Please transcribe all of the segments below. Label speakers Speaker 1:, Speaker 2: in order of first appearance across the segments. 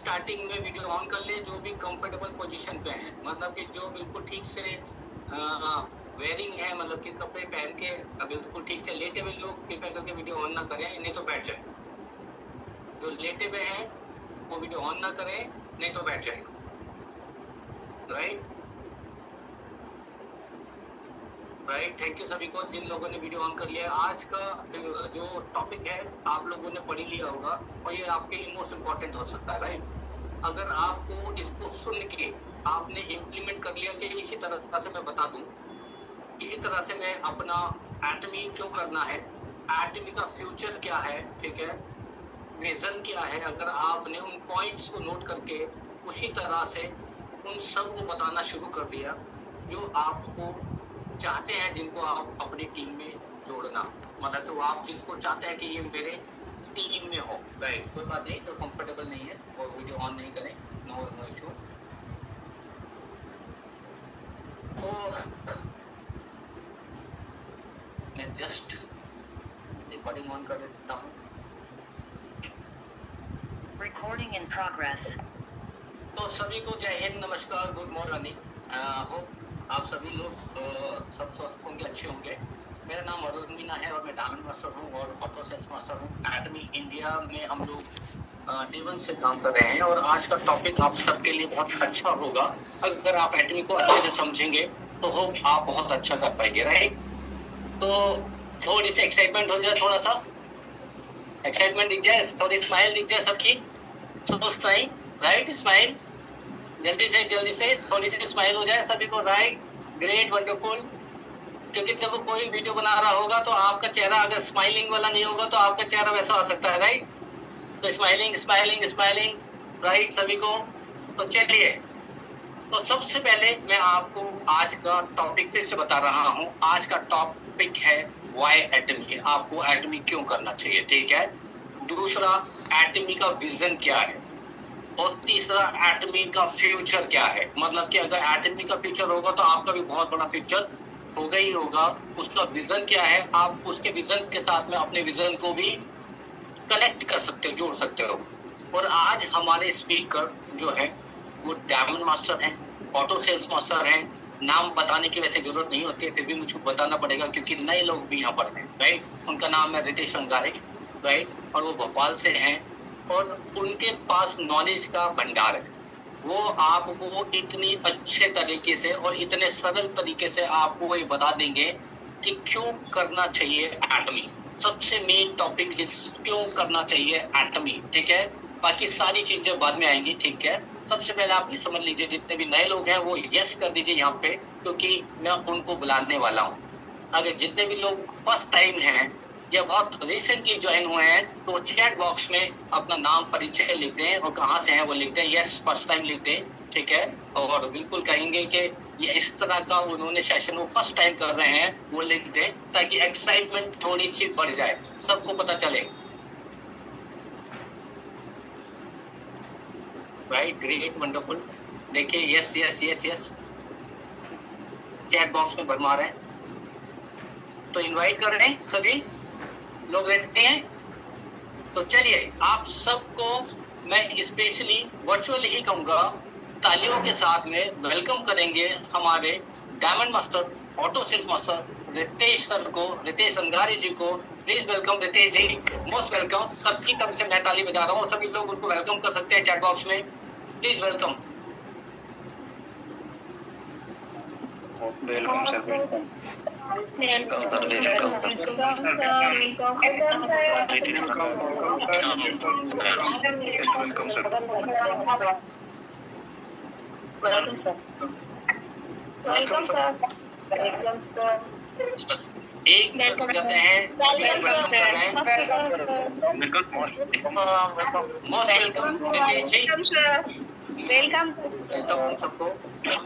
Speaker 1: Starting में video on कर ले जो भी कंफर्टेबल पोजीशन पे है, मतलब कि जो बिल्कुल ठीक से वेयरिंग है, मतलब कि कपड़े पहन के बिल्कुल ठीक से लेटे हुए लोग कृपया करके वीडियो ऑन ना करें, नहीं तो बैठ जाए। जो लेटे हुए हैं वो वीडियो ऑन ना करें, नहीं तो बैठ जाए। राइट, थैंक यू सभी को जिन लोगों ने वीडियो ऑन कर लिया। आज का जो टॉपिक है आप लोगों ने पढ़ लिया होगा और ये आपके लिए मोस्ट इम्पोर्टेंट हो सकता है। राइट, अगर आपको इसको सुन के आपने इम्प्लीमेंट कर लिया कि इसी तरह से मैं बता दूं, इसी तरह से मैं अपना एटमी क्यों करना है, एटमी का फ्यूचर क्या है, ठीक है, विजन क्या है, अगर आपने उन पॉइंट्स को नोट करके उसी तरह से उन सब को बताना शुरू कर दिया जो आपको चाहते हैं, जिनको आप अपनी टीम में जोड़ना, मतलब तो आप जिसको चाहते हैं कि ये मेरे टीम में हो। राइट, कोई बात नहीं, तो कंफर्टेबल नहीं है और वीडियो ऑन नहीं करें, नो इशू। तो मैं जस्ट रिकॉर्डिंग ऑन कर देता हूँ।
Speaker 2: Recording in progress.
Speaker 1: तो सभी को जय हिंद, नमस्कार, गुड मॉर्निंग। होप आप सभी लोग सब स्वस्थ होंगे, अच्छे होंगे। मेरा नाम अरुण मीना है और मैं डायमंड मास्टर हूँ और ऑटो सेल्स मास्टर हूँ। एटमी इंडिया में हम लोग डे 1 से काम कर रहे हैं और आज का टॉपिक आप सबके लिए बहुत अच्छा होगा। अगर आप एटमी को अच्छे से समझेंगे तो होप आप बहुत अच्छा कर पाएंगे। राइट, तो थोड़ी सी एक्साइटमेंट हो जाए, थोड़ा सा एक्साइटमेंट दिख जाए, थोड़ी स्माइल दिख जाए सबकी, तो स्माइल, राइट, स्माइल जल्दी से थोड़ी सी स्माइल हो जाए सभी को। Right, great, wonderful. क्योंकि देखो कोई वीडियो बना रहा होगा तो आपका चेहरा अगर स्माइलिंग वाला नहीं होगा तो आपका चेहरा वैसा हो सकता है। राइट, तो स्माइलिंग स्माइलिंग स्माइलिंग, राइट सभी को। तो चलिए, तो सबसे पहले मैं आपको आज का टॉपिक फिर से बता रहा हूँ। आज का टॉपिक है वाई एटमी, आपको एटमी क्यों करना चाहिए, ठीक है। दूसरा, एटमी का विजन क्या है, और तीसरा, एटमी का फ्यूचर क्या है। मतलब कि अगर एटमी का फ्यूचर होगा तो आपका भी बहुत बड़ा फ्यूचर होगा ही होगा। उसका विजन क्या है, आप उसके विजन के साथ में अपने विजन को भी कनेक्ट कर सकते हो, जोड़ सकते हो। और आज हमारे स्पीकर जो है वो डायमंड मास्टर हैं, ऑटो सेल्स मास्टर हैं। नाम बताने की वैसे जरूरत नहीं होती है, फिर भी मुझको बताना पड़ेगा क्योंकि नए लोग भी यहाँ पर हैं। राइट, उनका नाम है रितेश अंगारे। राइट, और वो भोपाल से हैं और उनके पास नॉलेज का भंडार है। वो आपको इतनी अच्छे तरीके से और इतने सरल तरीके से आपको ये बता देंगे कि क्यों करना चाहिए एटमी। सबसे मेन टॉपिक इस क्यों करना चाहिए एटमी, ठीक है। बाकी सारी चीजें बाद में आएंगी, ठीक है। सबसे पहले आप ये समझ लीजिए, जितने भी नए लोग हैं वो यस कर दीजिए यहाँ पे, क्योंकि मैं उनको बुलाने वाला हूँ। अगर जितने भी लोग फर्स्ट टाइम हैं या बहुत रिसेंटली ज्वाइन हुए हैं तो चैट बॉक्स में अपना नाम, परिचय लिख दें और कहाँ से हैं वो लिख दें, यस फर्स्ट टाइम लिख दें, ठीक है। और बिल्कुल कहेंगे कि ये इस तरह का उन्होंने सेशन वो फर्स्ट टाइम कर रहे हैं, वो लिख दें, ताकि एक्साइटमेंट थोड़ी सी बढ़ जाए, सबको पता चले। Right, great, wonderful. देखिए, yes yes yes yes chat box में भरमा रहे हैं, तो इनवाइट कर रहे हैं, सभी लोग रहते हैं। तो चलिए, आप सबको मैं स्पेशली वर्चुअली ही कहूँगा, तालियों के साथ में वेलकम करेंगे हमारे diamond master, auto sales master Ritesh sir को, रितेश अंगारे जी को। Please welcome Ritesh ji, most welcome. सबकी तरफ से मैं ताली बजा रहा हूँ, सभी लोग उनको वेलकम कर सकते हैं चैट बॉक्स में। Please welcome.
Speaker 3: Welcome sir, welcome sir, welcome sir.
Speaker 4: Welcome sir, welcome sir, welcome sir.
Speaker 1: एक वेलकम करते हैं, वेलकम कर रहे हैं, most welcome Ritesh ji,
Speaker 4: welcome sir.
Speaker 1: Welcome हम सबको।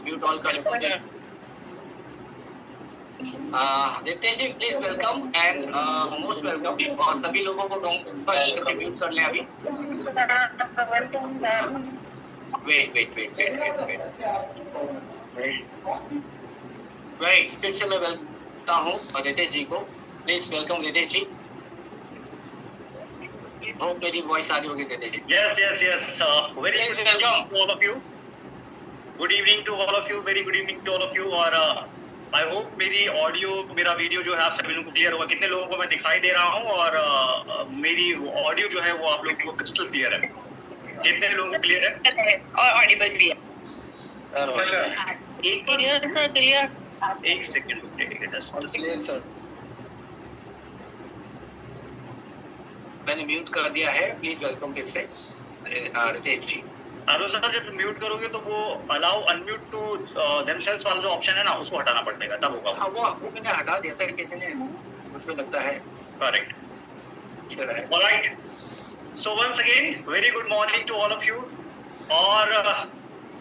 Speaker 1: म्यूट ऑल कर लीजिए। Ritesh ji please welcome and most welcome. और सभी लोगों को कहूँगा म्यूट कर लें अभी।
Speaker 4: Welcome sir.
Speaker 1: वेट, फिर से मैं वेलकम हूँ रितेश जी को। Please welcome Ritesh ji. Hope मेरी वॉइस आ रही होगी दीदी।
Speaker 5: Yes. Very good evening to all of you. Good evening to all of you. Very good evening to all of you. और I hope मेरी ऑडियो, मेरा वीडियो जो है आप सभी लोगों को क्लियर होगा। कितने लोगों को मैं दिखाई दे रहा हूँ और मेरी ऑडियो जो है वो आप लोगों को क्रिस्टल क्लियर है? कितने लोगों को क्लियर है
Speaker 4: और ऑडिबल भी है?
Speaker 5: अच्छा,
Speaker 4: क्लियर।
Speaker 5: एक सेकंड रुकिए सर।
Speaker 1: मैंने म्यूट कर दिया है, प्लीज वेलकम फिर से रितेश जी।
Speaker 5: अरुण सर जब म्यूट करोगे तो वो अलाउ अनम्यूट टू देमसेल्व्स वाला जो ऑप्शन है ना उसको हटाना पड़ेगा, तब होगा।
Speaker 1: हाँ वो मैंने हटा दिया था किसी ने, मुझे लगता है।
Speaker 5: करेक्ट।
Speaker 1: चल है।
Speaker 5: Alright, so once again very good morning to all of you. और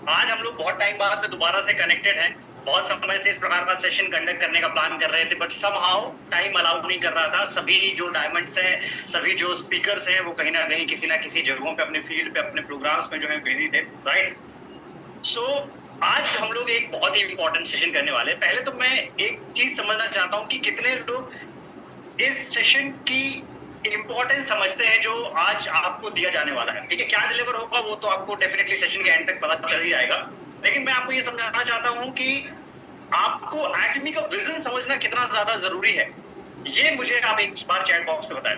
Speaker 5: आज हम लोग बहुत टाइम बाद में दोबारा से कनेक्टेड हैं। बहुत समय से इस प्रकार का सेशन कंडक्ट करने का प्लान कर रहे थे, बट समहाउ टाइम अलाउ नहीं कर रहा था। सभी जो डायमंड्स हैं, सभी जो स्पीकर्स हैं, वो कहीं ना कहीं किसी ना किसी जगहों पे अपने फील्ड पे अपने प्रोग्राम्स में जो है बिजी थे, राइट। सो आज हम लोग एक बहुत ही इंपॉर्टेंट सेशन करने वाले हैं। पहले तो मैं एक चीज समझना चाहता हूँ कि कितने लोग इस सेशन की इंपॉर्टेंस समझते हैं जो आज आपको दिया जाने वाला है। ठीक है, क्या डिलीवर होगा वो तो आपको डेफिनेटली सेशन के एंड तक पता चल ही जाएगा, लेकिन मैं आपको ये समझाना चाहता हूँ कि आपको एटमी का विजन समझना कितना ज्यादा जरूरी है, ये मुझे आप एक बार चैट बॉक्स में बताएं,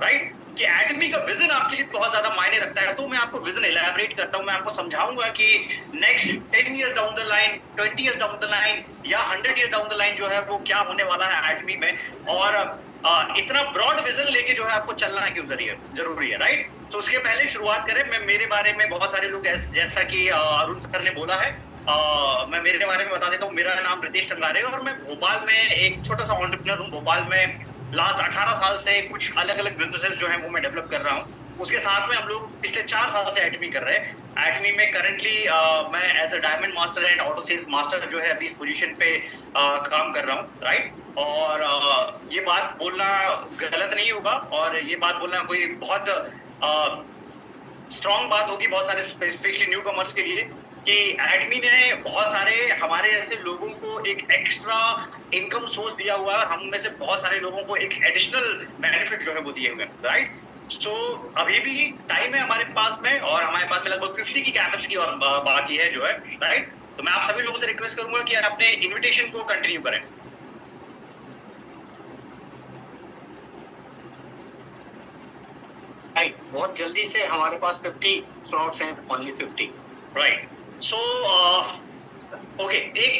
Speaker 5: राइट। कि एटमी का विजन आपके लिए बहुत ज्यादा मायने रखता है। तो मैं आपको विजन इलैबोरेट करता हूं, मैं आपको समझाऊंगा कि next 10 years down the line, 20 years down the line या 100 इयर्स डाउन द लाइन जो है वो क्या होने वाला है एटमी में। और इतना ब्रॉड विजन लेके जो है आपको चलना क्यों जरूरी है, राइट। तो उसके पहले शुरुआत करें, मैं मेरे बारे में बहुत सारे लोग जैसा कि अरुण सर ने बोला है, मैं मेरे बारे में बता देता हूँ। मेरा नाम रितेश टंगारे है और मैं भोपाल में एक छोटा सा एंटरप्रेन्योर हूँ। भोपाल में लास्ट 18 साल से कुछ अलग अलग बिजनेसेस जो है वो मैं डेवलप कर रहा हूँ। उसके साथ में हम लोग पिछले 4 साल से एटमी कर रहे हैं। एटमी में करंटली मैं as a diamond master and auto sales master जो है अभी इस पोजीशन पे काम कर रहा हूँ, राइट। और ये बात बोलना गलत नहीं होगा और ये बात बोलना कोई बहुत स्ट्रॉन्ग बात होगी बहुत सारे स्पेशली न्यू कमर्स के लिए, कि एटमी ने बहुत सारे हमारे ऐसे लोगों को एक एक्स्ट्रा इनकम सोर्स दिया हुआ है और हम में से बहुत सारे लोगों को एक एडिशनल बेनिफिट जो है वो दिए हुए हैं, राइट। सो अभी भी टाइम है हमारे पास में और हमारे पास में लगभग 50 की कैपेसिटी और बाकी है जो है, राइट। तो मैं आप सभी लोगों से रिक्वेस्ट करूंगा कि आप अपने इन्विटेशन को कंटिन्यू करें।
Speaker 1: बहुत जल्दी से हमारे पास 50 स्लॉट्स हैं, ओनली 50,
Speaker 5: राइट। सो ओके,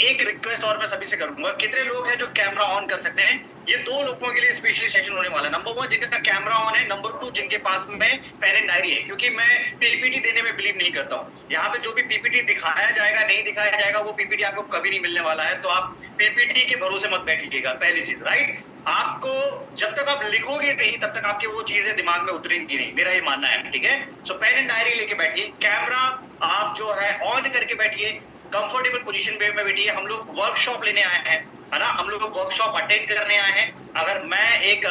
Speaker 5: एक रिक्वेस्ट और मैं सभी से करूंगा, कितने लोग हैं जो कैमरा ऑन कर सकते हैं? ये 2 लोगों के लिए स्पेशली सेशन होने वाला है। नंबर 1 जिनका कैमरा ऑन है, नंबर 2 जिनके पास में पेन एंड डायरी है, क्योंकि मैं पीपीटी देने में बिलीव नहीं करता हूँ। यहाँ पे जो भी पीपीटी दिखाया जाएगा नहीं दिखाया जाएगा वो पीपीटी आपको कभी नहीं मिलने वाला है। तो आप पीपीटी के भरोसे मत बैठिएगा, पहली चीज, राइट। आपको जब तक आप लिखोगे नहीं तब तक आपकी वो चीजें दिमाग में उतरेंगी नहीं, मेरा ये मानना है, ठीक है। सो पेन एंड डायरी लेके बैठिए, कैमरा आप जो है ऑन करके बैठिए, कंफर्टेबल पोजीशन पे बैठिए। हम लोग वर्कशॉप लेने आए हैं, है ना, हम लोग वर्कशॉप अटेंड करने आए हैं। अगर मैं एक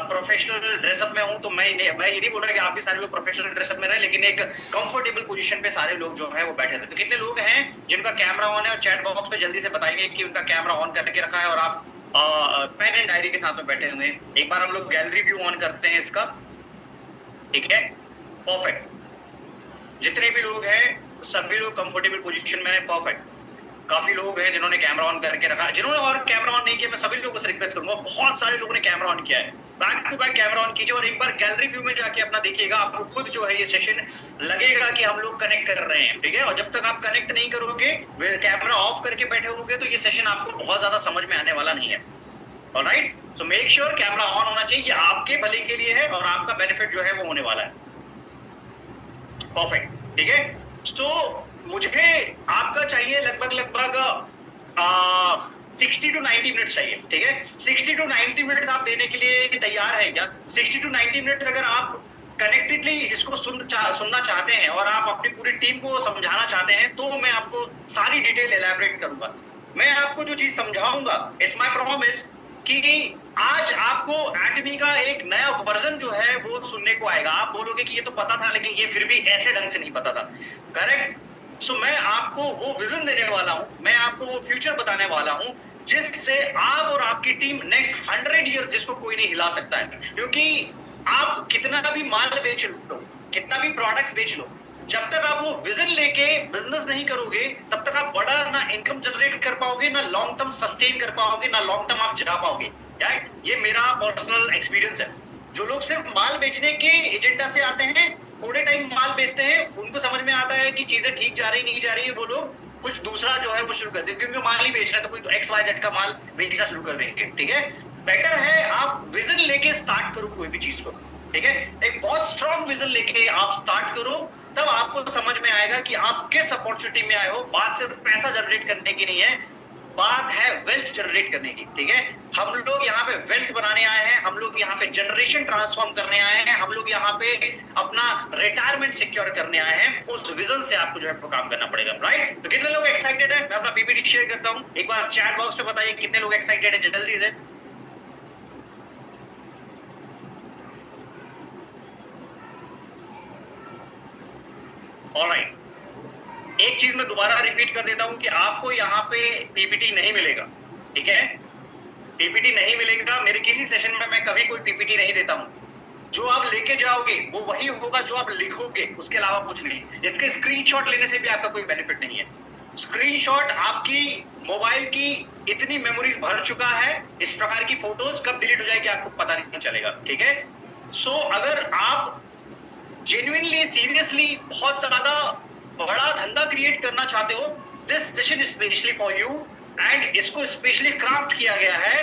Speaker 5: प्रोफेशनल ड्रेसअप में हूं तो मैं ये नहीं बोल रहा कि आप भी सारे लोग प्रोफेशनल ड्रेसअप में रहे, लेकिन एक कंफर्टेबल पोजीशन पे सारे लोग जो है वो बैठे थे। तो कितने लोग हैं जिनका कैमरा ऑन है और चैट बॉक्स में जल्दी से बताएंगे कि उनका कैमरा ऑन करके रखा है और आप पेन एंड डायरी के साथ में बैठे हुए हैं। एक बार हम लोग गैलरी व्यू ऑन करते हैं इसका, ठीक है, परफेक्ट। जितने भी लोग हैं सभी लोग कंफर्टेबल पोजीशन में हैं, परफेक्ट। काफी लोग हैं जिन्होंने कैमरा ऑन करके रखा है, जिन्होंने और कैमरा ऑन नहीं किया मैं सभी लोगों से रिक्वेस्ट करूंगा, बहुत सारे लोगों ने कैमरा ऑन किया है, back to back camera on कीजिए और एक बार गैलरी व्यू में जाके अपना देखिएगा। आपको खुद जो है ये सेशन लगेगा कि हम लोग कनेक्ट कर रहे हैं, ठीक है। और जब तक आप कनेक्ट नहीं करोगे, कैमरा ऑफ करके बैठे होगे तो ये सेशन आपको बहुत ज्यादा समझ में आने वाला नहीं है, alright. So make sure camera on होना चाहिए, ये आपके भले के लिए है और आपका बेनिफिट जो है वो होने वाला है, परफेक्ट, ठीक है। सो मुझे आपका चाहिए लगभग 60 to 90 मिनट्स चाहिए, ठीक है। 60 to 90 मिनट्स आप देने के लिए तैयार है क्या? 60 to 90 मिनट्स अगर आप कनेक्टेडली इसको सुनना चाहते हैं और आप अपनी पूरी टीम को समझाना चाहते हैं तो मैं आपको सारी डिटेल एलैबोरेट करूंगा। मैं आपको जो चीज समझाऊंगा, इट्स माय प्रॉमिस कि आज आपको एटमी का एक नया वर्जन जो है वो सुनने को आएगा। आप बोलोगे कि ये तो पता था लेकिन ये फिर भी ऐसे ढंग से नहीं पता था, करेक्ट। सो मैं आपको वो विजन देने वाला हूं, मैं आपको वो फ्यूचर बताने वाला हूं जिससे आप और आपकी टीम नेक्स्ट 100 इयर्स जिसको कोई नहीं हिला सकता है। क्योंकि आप कितना भी माल बेच लो, कितना भी प्रोडक्ट्स बेच लो, जब तक आप वो विजन लेके बिजनेस नहीं करोगे तब तक आप बड़ा ना इनकम जनरेट कर पाओगे, ना लॉन्ग टर्म सस्टेन कर पाओगे, ना लॉन्ग टर्म आप जा पाओगे। राइट, ये मेरा पर्सनल एक्सपीरियंस है। जो लोग सिर्फ माल बेचने के एजेंडा से आते हैं, पूरे टाइम माल बेचते हैं, उनको समझ में आता है कि चीजें ठीक जा रही नहीं जा रही है, वो लोग कुछ दूसरा जो है वो शुरू कर देंगे, क्योंकि माल ही बेचना है तो कोई तो XYZ का माल बेचना शुरू कर देंगे। ठीक है, बेटर है आप विजन लेके स्टार्ट करो कोई भी चीज को। ठीक है, एक बहुत स्ट्रॉन्ग विजन लेके आप स्टार्ट करो, तब आपको समझ में आएगा कि आप किस अपॉर्चुनिटी में आए हो। बात सिर्फ पैसा जनरेट करने की नहीं है, बात है वेल्थ जनरेट करने की। ठीक है, हम लोग यहाँ पे वेल्थ बनाने आए हैं, हम लोग यहाँ पे जनरेशन ट्रांसफॉर्म करने आए हैं, हम लोग यहाँ पे अपना रिटायरमेंट सिक्योर करने आए हैं। उस विजन से आपको जो है काम करना पड़ेगा। राइट, तो कितने लोग एक्साइटेड है? मैं अपना पीपीटी शेयर करता हूँ, एक बार चैट बॉक्स में बताइए कितने लोग एक्साइटेड है जल्दी से। ऑलराइट, एक चीज मैं दोबारा रिपीट कर देता हूं कि आपको यहाँ पे पीपीटी नहीं मिलेगा। ठीक है, पीपीटी नहीं मिलेगा। मेरे किसी सेशन में मैं कभी कोई पीपीटी नहीं देता हूं। जो आप लेके जाओगे वो वही होगा जो आप लिखोगे, उसके अलावा कुछ नहीं। इसके स्क्रीनशॉट लेने से भी आपका कोई बेनिफिट नहीं है। स्क्रीनशॉट आपकी मोबाइल की इतनी मेमोरीज भर चुका है, इस प्रकार की फोटोज कब डिलीट हो जाएगी आपको पता नहीं चलेगा। ठीक है, सो अगर आप जेन्युइनली सीरियसली बहुत ज्यादा बड़ा धंधा क्रिएट करना चाहते हो, this session is specially for you. And इसको स्पेशली क्राफ्ट किया गया है,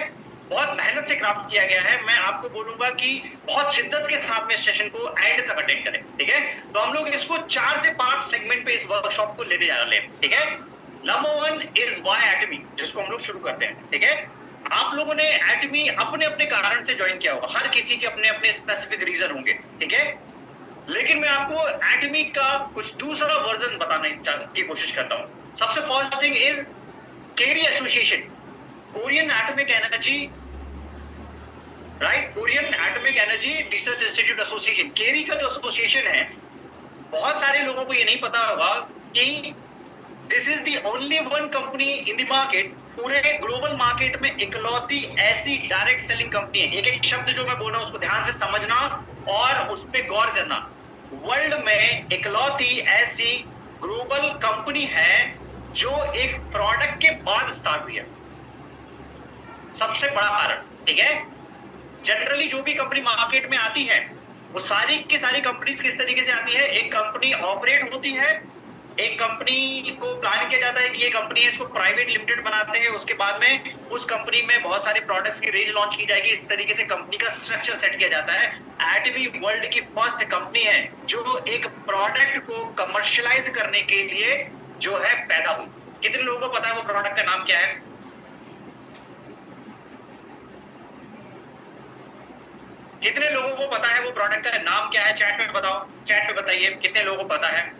Speaker 5: बहुत मेहनत से क्राफ्ट किया गया है। मैं आपको बोलूंगा कि बहुत शिद्दत के साथ में इस सेशन को एंड तक अटेंड करें। ठीक है, तो हम लोग इसको 4 से 5 सेगमेंट पे इस वर्कशॉप को लेने जा रहे हैं। ठीक है, नंबर 1 इज व्हाई एटमी, जिसको हम लोग शुरू करते हैं। ठीक है, आप लोगों ने एटमी अपने अपने कारण से ज्वाइन किया होगा, हर किसी के अपने अपने स्पेसिफिक रीजन होंगे। ठीक है, लेकिन मैं आपको एटमी का कुछ दूसरा वर्जन बताने की कोशिश करता हूं। सबसे first thing is KERI association, Korean atomic energy, right, Korean atomic energy research institute association. KERI का जो एसोसिएशन है, बहुत सारे लोगों को ये नहीं पता होगा कि this is the only one company in the market, पूरे ग्लोबल मार्केट में इकलौती ऐसी डायरेक्ट सेलिंग कंपनी है। एक एक शब्द जो मैं बोल रहा हूं उसको ध्यान से समझना और उस पर गौर करना। वर्ल्ड में इकलौती ऐसी ग्लोबल कंपनी है जो एक प्रोडक्ट के बाद स्टार्ट हुई है, सबसे बड़ा कारण। ठीक है, जनरली जो भी कंपनी मार्केट में आती है वो सारी की सारी कंपनीज किस तरीके से आती है, एक कंपनी ऑपरेट होती है, एक कंपनी को प्लान किया जाता है कि ये कंपनी है, इसको प्राइवेट लिमिटेड बनाते हैं, उसके बाद में उस कंपनी में बहुत सारे प्रोडक्ट्स की रेंज लॉन्च की जाएगी। इस तरीके से कंपनी का स्ट्रक्चर सेट किया जाता है। एटमी वर्ल्ड की फर्स्ट कंपनी है जो एक प्रोडक्ट को कमर्शियलाइज करने के लिए जो है पैदा हुई। कितने लोगों को पता है वो प्रोडक्ट का नाम क्या है? कितने लोगों को पता है वो प्रोडक्ट का नाम क्या है? चैट में बताओ, चैट में बताइए कितने लोगों को पता है।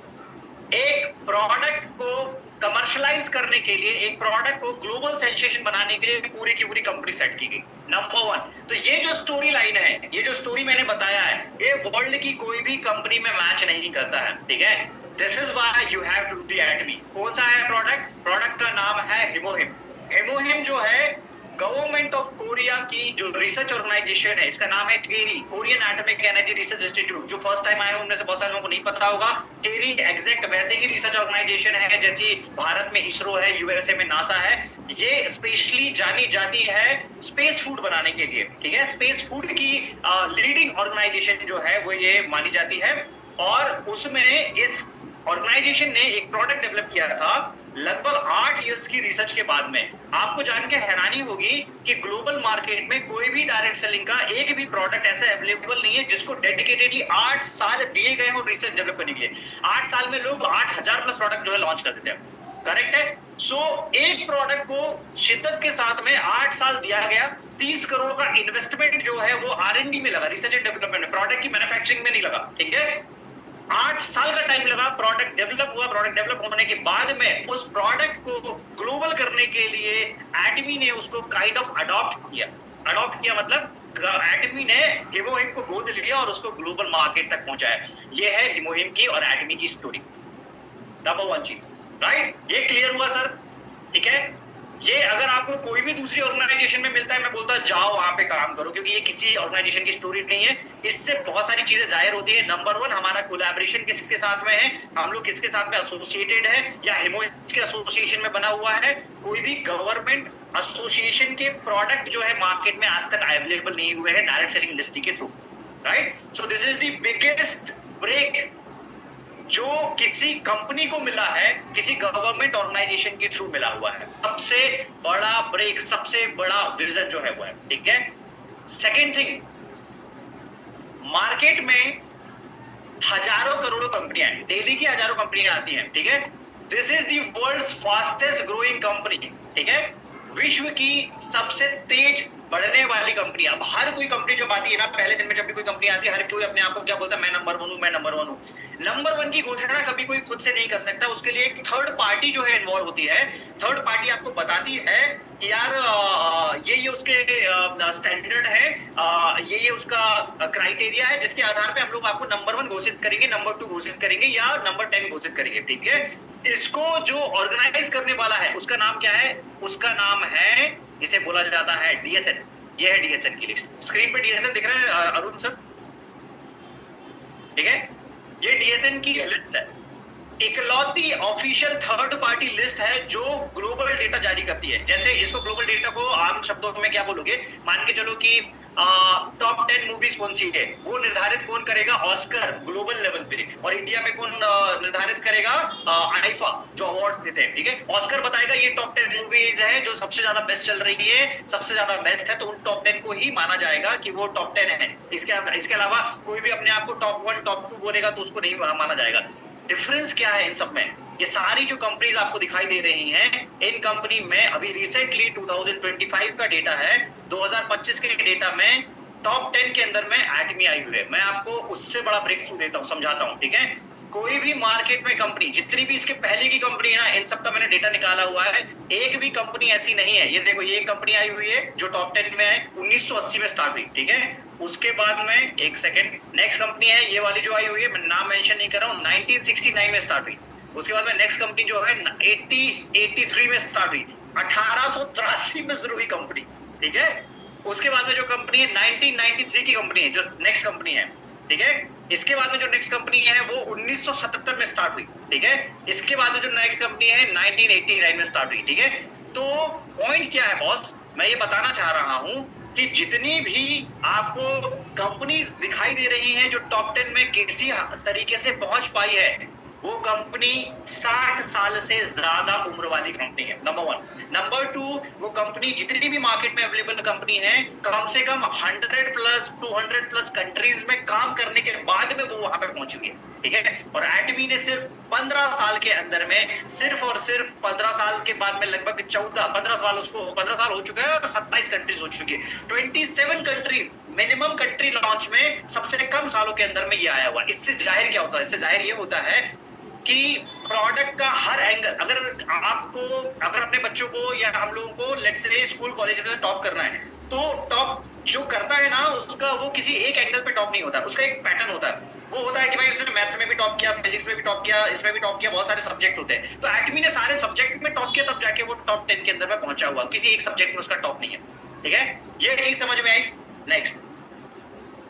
Speaker 5: एक प्रोडक्ट को कमर्शियलाइज करने के लिए, एक प्रोडक्ट को ग्लोबल सेंसेशन बनाने के लिए पूरी की पूरी कंपनी सेट की गई। नंबर 1, तो ये जो स्टोरी लाइन है, ये जो स्टोरी मैंने बताया है, ये वर्ल्ड की कोई भी कंपनी में मैच नहीं करता है। ठीक है, this is why you have to do the Atomy. कौन सा है प्रोडक्ट? प्रोडक्ट का नाम है हिमोहिम। हिमोहिम जो है गवर्नमेंट ऑफ कोरिया की जो रिसर्च ऑर्गेनाइजेशन है, इसका नाम है KAERI, Korean atomic energy research institute. जो फर्स्ट टाइम आए हैं उनमें से बहुत सारे लोगों को नहीं पता होगा, केरी एग्जैक्ट वैसे ही रिसर्च ऑर्गेनाइजेशन है जैसी भारत में इसरो है, यूएसए में नासा है। ये स्पेशली जानी जाती है स्पेस फूड बनाने के लिए। ठीक है, स्पेस फूड की लीडिंग ऑर्गेनाइजेशन जो है वो ये मानी जाती है। और उसमें इस ऑर्गेनाइजेशन ने एक प्रोडक्ट डेवलप किया था लगभग 8 इयर्स की रिसर्च के बाद में। आपको जान के हैरानी होगी कि ग्लोबल मार्केट में कोई भी डायरेक्ट सेलिंग का एक भी प्रोडक्ट ऐसा अवेलेबल नहीं है जिसको डेडिकेटेडली 8 साल दिए गए हो रिसर्च डेवलप करने के लिए। 8 साल में लोग 8000 प्लस प्रोडक्ट जो है लॉन्च कर देते हैं। करेक्ट है? सो एक प्रोडक्ट को शिद्दत के साथ में 8 साल दिया गया। 30 करोड़ का इन्वेस्टमेंट जो है वो R&D में लगा, रिसर्च एंड डेवलपमेंट में, प्रोडक्ट की मैन्युफैक्चरिंग में नहीं लगा। ठीक है, 8 साल का टाइम लगा, प्रोडक्ट डेवलप हुआ। प्रोडक्ट डेवलप होने के बाद में उस प्रोडक्ट को ग्लोबल करने के लिए एटमी ने उसको काइंड ऑफ अडॉप्ट किया। अडॉप्ट किया मतलब एटमी ने हिमोहिम को गोद लिया और उसको ग्लोबल मार्केट तक पहुंचाया। ये है हिमोहिम की और एटमी की स्टोरी। नंबर 1 चीज, राइट? ये क्लियर हुआ सर? ठीक है, ये अगर आपको कोई भी दूसरी ऑर्गेनाइजेशन में मिलता है, मैं बोलता जाओ वहां पे काम करो, क्योंकि ये किसी ऑर्गेनाइजेशन की स्टोरी नहीं है। इससे बहुत सारी चीजें जाहिर होती है। नंबर 1, हमारा कोलैबोरेशन किसके साथ में है, हम लोग किसके साथ में एसोसिएटेड है या हिमोइज के एसोसिएशन में बना हुआ है। कोई भी गवर्नमेंट एसोसिएशन के प्रोडक्ट जो है मार्केट में आज तक अवेलेबल नहीं हुए हैं डायरेक्ट सेलिंग लिस्टिंग के थ्रू, right. So this is the biggest break जो किसी कंपनी को मिला है, किसी गवर्नमेंट ऑर्गेनाइजेशन के थ्रू मिला हुआ है। सबसे बड़ा ब्रेक, सबसे बड़ा विजन जो है वो है, ठीक है। सेकेंड थिंग, मार्केट में हजारों करोड़ों कंपनियां हैं, डेली की हजारों कंपनियां आती हैं, ठीक है। This is the world's fastest growing company, ठीक है। विश्व की सबसे तेज बढ़ने वाली कंपनी। अब हर कोई कंपनी जब आती है ना, पहले दिन में जब भी कोई कंपनी आती है, हर कोई अपने आप को क्या बोलता है, मैं नंबर 1 हूं, मैं नंबर 1 हूं। नंबर 1 की घोषणा कभी कोई खुद से नहीं कर सकता, उसके लिए एक थर्ड पार्टी जो है इन्वॉल्व होती है। थर्ड पार्टी आपको बताती है कि यार ये उसके स्टैंडर्ड है, ये उसका क्राइटेरिया है, जिसके आधार पे हम लोग आपको नंबर 1 घोषित करेंगे, नंबर 2 घोषित करेंगे या नंबर 10 घोषित करेंगे, ठीक है। इसको जो ऑर्गेनाइज करने वाला है उसका नाम क्या है, उसका नाम है, इसे बोला जाता है डीएसएन। ये है डीएसएन की लिस्ट। स्क्रीन पे डीएसएन दिख रहा है अरुण सर, ठीक है। ये डीएसएन की लिस्ट है, इकलौती ऑफिशियल थर्ड पार्टी लिस्ट है जो ग्लोबल डेटा जारी करती है। जैसे इसको ग्लोबल डेटा को आम शब्दों में क्या बोलोगे, मान के चलो कि टॉप 10 मूवीज कौन सी है, वो निर्धारित कौन करेगा, ऑस्कर ग्लोबल लेवल पे। और इंडिया में कौन निर्धारित करेगा, आईफा जो अवार्ड्स देते हैं, ठीक है। ऑस्कर बताएगा ये टॉप 10 मूवीज है जो सबसे ज्यादा बेस्ट चल रही है, सबसे ज्यादा बेस्ट है, तो उन टॉप 10 को ही माना जाएगा कि वो टॉप 10 है। इसके अलावा कोई भी अपने आप को टॉप 1 टॉप 2 बोलेगा तो उसको नहीं माना जाएगा। डिफरेंस क्या है इन सब में, ये सारी जो कंपनीज आपको दिखाई दे रही हैं, इन कंपनी में अभी रिसेंटली 2025 का डेटा है, 2025 के डेटा में टॉप 10 के अंदर में एटमी आई हुई है। मैं आपको उससे बड़ा ब्रेक थ्रू देता हूं, समझाता हूं, ठीक है। कोई भी मार्केट में कंपनी, जितनी भी इसके पहले की कंपनी है ना, इन सब का मैंने डेटा निकाला हुआ है, एक भी कंपनी ऐसी नहीं है। ये देखो, ये एक कंपनी आई हुई है जो टॉप 10 में है, 1980 में स्टार्ट हुई, ठीक है। उसके बाद में एक सेकेंड, नेक्स्ट कंपनी है ये वाली जो आई हुई है, मैं नाम मेंशन नहीं कर रहा हूँ, 1969 में स्टार्ट हुई। उसके बाद में नेक्स्ट कंपनी जो है 83 में स्टार्ट हुई, 1883 में शुरू हुई कंपनी, ठीक है। उसके बाद में जो कंपनी है 1993 की कंपनी है, जो नेक्स्ट कंपनी है, ठीक है। इसके बाद में जो नेक्स्ट कंपनी है वो 1977 में स्टार्ट हुई, ठीक है। इसके बाद में जो नेक्स्ट कंपनी है 1989 में स्टार्ट हुई, ठीक है। तो पॉइंट क्या है बॉस, मैं ये बताना चाह रहा हूं कि जितनी भी आपको कंपनीज दिखाई दे रही हैं जो टॉप 10 में किसी तरीके से पहुंच पाई है, वो कंपनी 60 साल से ज्यादा उम्र वाली कंपनी है, नंबर 1। नंबर 2, वो कंपनी जितनी भी मार्केट में अवेलेबल कंपनी है, कम से कम 100 प्लस 200 प्लस कंट्रीज में काम करने के बाद में वो वहां पे पहुंच चुकी है, ठीक है। और एटमी ने सिर्फ 15 साल के अंदर में, सिर्फ और सिर्फ 15 साल के बाद में लगभग 15 साल हो चुका है और 27 कंट्रीज हो चुकी है। 27 कंट्रीज मिनिमम कंट्री लॉन्च में सबसे कम सालों के अंदर में ये आया हुआ। इससे जाहिर क्या होता है, इससे जाहिर ये होता है कि प्रोडक्ट का हर एंगल, अगर अपने बच्चों को या हम लोगों को लेट्स से स्कूल कॉलेज में टॉप करना है, तो टॉप जो करता है ना, उसका वो किसी एक एंगल पे टॉप नहीं होता, उसका एक पैटर्न होता है। वो होता है कि भाई उसने मैथ्स में भी टॉप किया, फिजिक्स में भी टॉप किया, इसमें भी टॉप किया, बहुत सारे सब्जेक्ट होते हैं। तो एटमी ने सारे सब्जेक्ट में टॉप किया, तब जाके वो टॉप 10 के अंदर में पहुंचा हुआ, किसी एक सब्जेक्ट में उसका टॉप नहीं है, ठीक है। ये चीज समझ में आई। नेक्स्ट,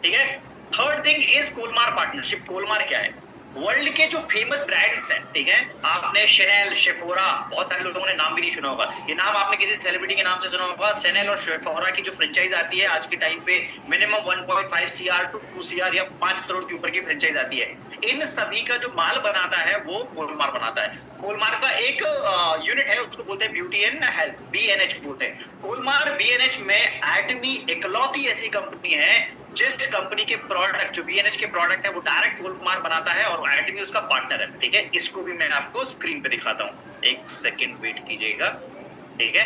Speaker 5: ठीक है। Third thing is Kolmar partnership. Kolmar क्या है, वर्ल्ड के जो फेमस ब्रांड्स हैं, ठीक है। आपने शनेल, शेफोरा, बहुत सारे लोगों ने नाम भी नहीं सुना होगा, ये नाम आपने किसी सेलिब्रिटी के नाम से सुना होगा। शनेल और शेफोरा की जो फ्रेंचाइज आती है आज के टाइम पे मिनिमम 1.5 CR to 2 CR या 5 करोड़ के ऊपर की फ्रेंचाइज आती है। इन सभी का जो माल बनाता है वो कोलमार बनाता है। कोलमार का एक यूनिट है, उसको बोलते हैं ब्यूटी एंड हेल्थ, BNH बोलते हैं। कोलमार BNH में एटमी इकलौती ऐसी कंपनी है जिस कंपनी के प्रोडक्ट, जो BNH के प्रोडक्ट है, वो डायरेक्ट कोलमार बनाता है और एटमी उसका पार्टनर है, ठीक है। इसको भी मैं आपको स्क्रीन पे दिखाता हूँ, एक सेकेंड वेट कीजिएगा, ठीक है।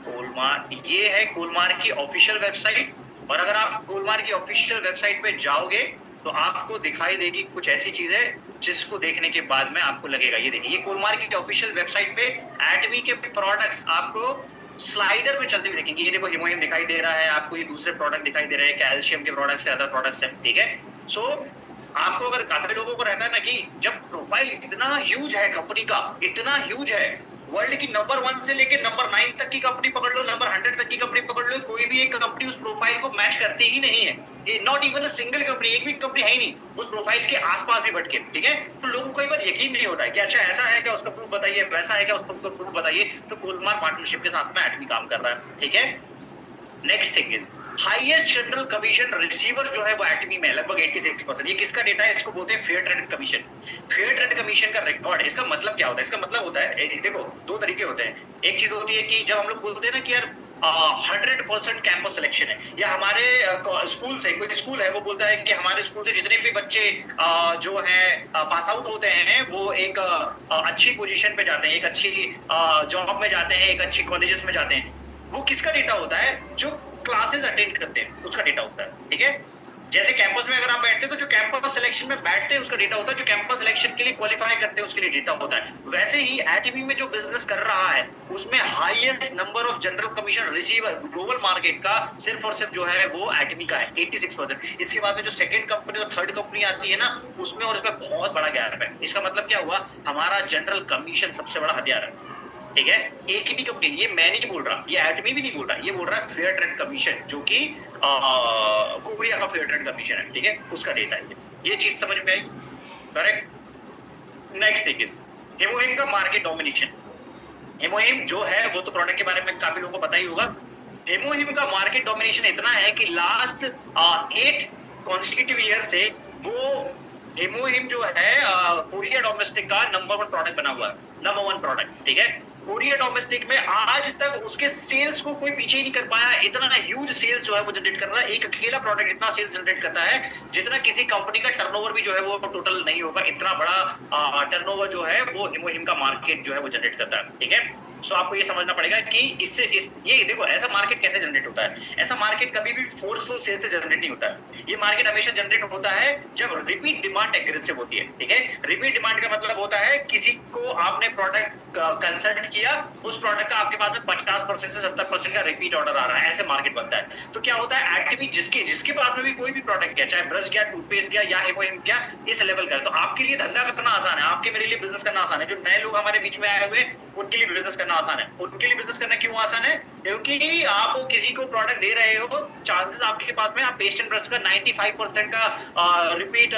Speaker 5: कोलमार, ये है कोलमार की ऑफिशियल वेबसाइट, और अगर आप कोलमार की ऑफिशियल वेबसाइट पे जाओगे तो आपको दिखाई देगी कुछ ऐसी चीजें जिसको देखने के बाद में आपको लगेगा, ये देखिए, ये कोलमार की ऑफिशियल वेबसाइट पे एटमी के प्रोडक्ट्स आपको स्लाइडर में चलते हुए देखेंगे। ये देखो, हिमोनियम दिखाई दे रहा है आपको, ये दूसरे प्रोडक्ट दिखाई दे रहे हैं, कैल्शियम के प्रोडक्ट्स है, अदर प्रोडक्ट्स है, ठीक है। सो आपको, अगर काफी लोगों को रहता है ना कि जब प्रोफाइल इतना ह्यूज है कंपनी का, इतना ह्यूज है, वर्ल्ड की नंबर 1 से लेके नंबर 9 तक की कंपनी पकड़ लो, नंबर 100 तक की कंपनी पकड़ लो, कोई भी एक कंपनी उस प्रोफाइल को मैच करती ही नहीं है। Not even a single company, एक भी कंपनी है ही नहीं उस प्रोफाइल के आसपास भी भटके, ठीक है। तो लोगों को कई बार यकीन नहीं होता है कि अच्छा ऐसा है क्या, उसका प्रूफ बताइए, वैसा है क्या, उसका प्रूफ बताइए। तो कोलमार पार्टनरशिप के साथ में एटमी काम कर रहा है, ठीक है। Next thing is highest general commission receiver जो है वो एटमी में लगभग 86%। ये किसका डेटा है? इसको बोलते हैं fair trade commission. Fair trade commission का रिकॉर्ड, इसका मतलब क्या होता है? इसका मतलब होता है, देखो दो तरीके होते हैं। एक चीज होती है कि जब हम लोग बोलते हैं ना कि यार 100% कैंपस सिलेक्शन है, या हमारे स्कूल से कोई स्कूल है वो बोलता है कि हमारे स्कूल से जितने भी बच्चे जो है पास आउट होते हैं वो एक अच्छी पोजीशन पे जाते हैं, एक अच्छी जॉब में जाते हैं, एक अच्छी कॉलेजेस में जाते हैं। वो किसका डेटा होता है? जो क्लासेस अटेंड करते हैं उसका डेटा होता है, ठीक है। जैसे कैंपस में अगर आप बैठते हैं तो जो कैंपस सिलेक्शन में बैठते हैं उसका डेटा होता है, जो कैंपस सिलेक्शन के लिए क्वालिफाई करते हैं उसके लिए डेटा होता है। वैसे ही एटमी में जो बिजनेस कर रहा है उसमें highest number of general commission receiver global market का सिर्फ और सिर्फ जो है वो एटमी का है, 86%। इसके बाद में जो सेकंड कंपनी और थर्ड कंपनी आती है ना, उसमें और इसमें बहुत बड़ा गैप है। इसका मतलब क्या हुआ? हमारा जनरल कमीशन सबसे बड़ा हथियार है, ठीक है। एक ही कंपनी, ये मैं नहीं बोल रहा, ये एटमी भी नहीं बोल रहा, ये बोल रहा है फेयर ट्रेड कमीशन, जो कि कोरिया का फेयर ट्रेड कमीशन है, ठीक है, उसका डेटा है। ये चीज समझ में आई? करेक्ट। नेक्स्ट थिंग इज हेमोहिम का मार्केट डोमिनेशन। हेमोहिम जो है वो तो प्रोडक्ट के बारे में काफी लोगों को पता ही होगा। हेमोहिम का मार्केट डोमिनेशन इतना है कि लास्ट 8 कॉन्सिक्यूटिव ईयर से वो हेमोहिम जो है कोरिया डोमेस्टिक का नंबर 1 प्रोडक्ट बना हुआ है, नंबर 1 प्रोडक्ट, ठीक है। कोरिया डोमेस्टिक में आज तक उसके सेल्स को कोई पीछे ही नहीं कर पाया। इतना ह्यूज सेल्स जो है वो जनरेट कर रहा है, एक अकेला प्रोडक्ट इतना सेल्स जनरेट करता है जितना किसी कंपनी का टर्नओवर भी जो है वो टोटल नहीं होगा। इतना बड़ा टर्नओवर जो है वो हेमोहिम का मार्केट जो है वो जनरेट करता है, ठीक है। सो आपको ये समझना पड़ेगा कि ये देखो ऐसा मार्केट कैसे जनरेट होता है। ऐसा मार्केट कभी भी फोर्सफुल सेल से जनरेट नहीं होता है। ये मार्केट हमेशा जनरेट होता है जब रिपीट डिमांड एग्रेसिव होती है, ठीक है। रिपीट डिमांड का मतलब होता है किसी को आपने प्रोडक्ट कंसल्ट किया, उस प्रोडक्ट का आपके पास में 50% से 70% का रिपीट ऑर्डर आ रहा है, ऐसे मार्केट बनता है। तो क्या होता है, एटमी जिसके पास में भी कोई भी प्रोडक्ट गया, चाहे ब्रश गया, टूथपेस्ट गया या हेमोहिम गया, इस लेवल का, तो आपके लिए धंधा करना आसान है, आपके मेरे लिए बिजनेस करना आसान है। जो नए लोग हमारे बीच में आए हुए उनके लिए बिजनेस करना आसान है। उनके लिए बिजनेस करना क्यों आसान है? क्योंकि आप किसी को प्रोडक्ट दे रहे हो, चांसेस आपके पास में आप पेस्ट एंड ब्रश का 95% का रिपीट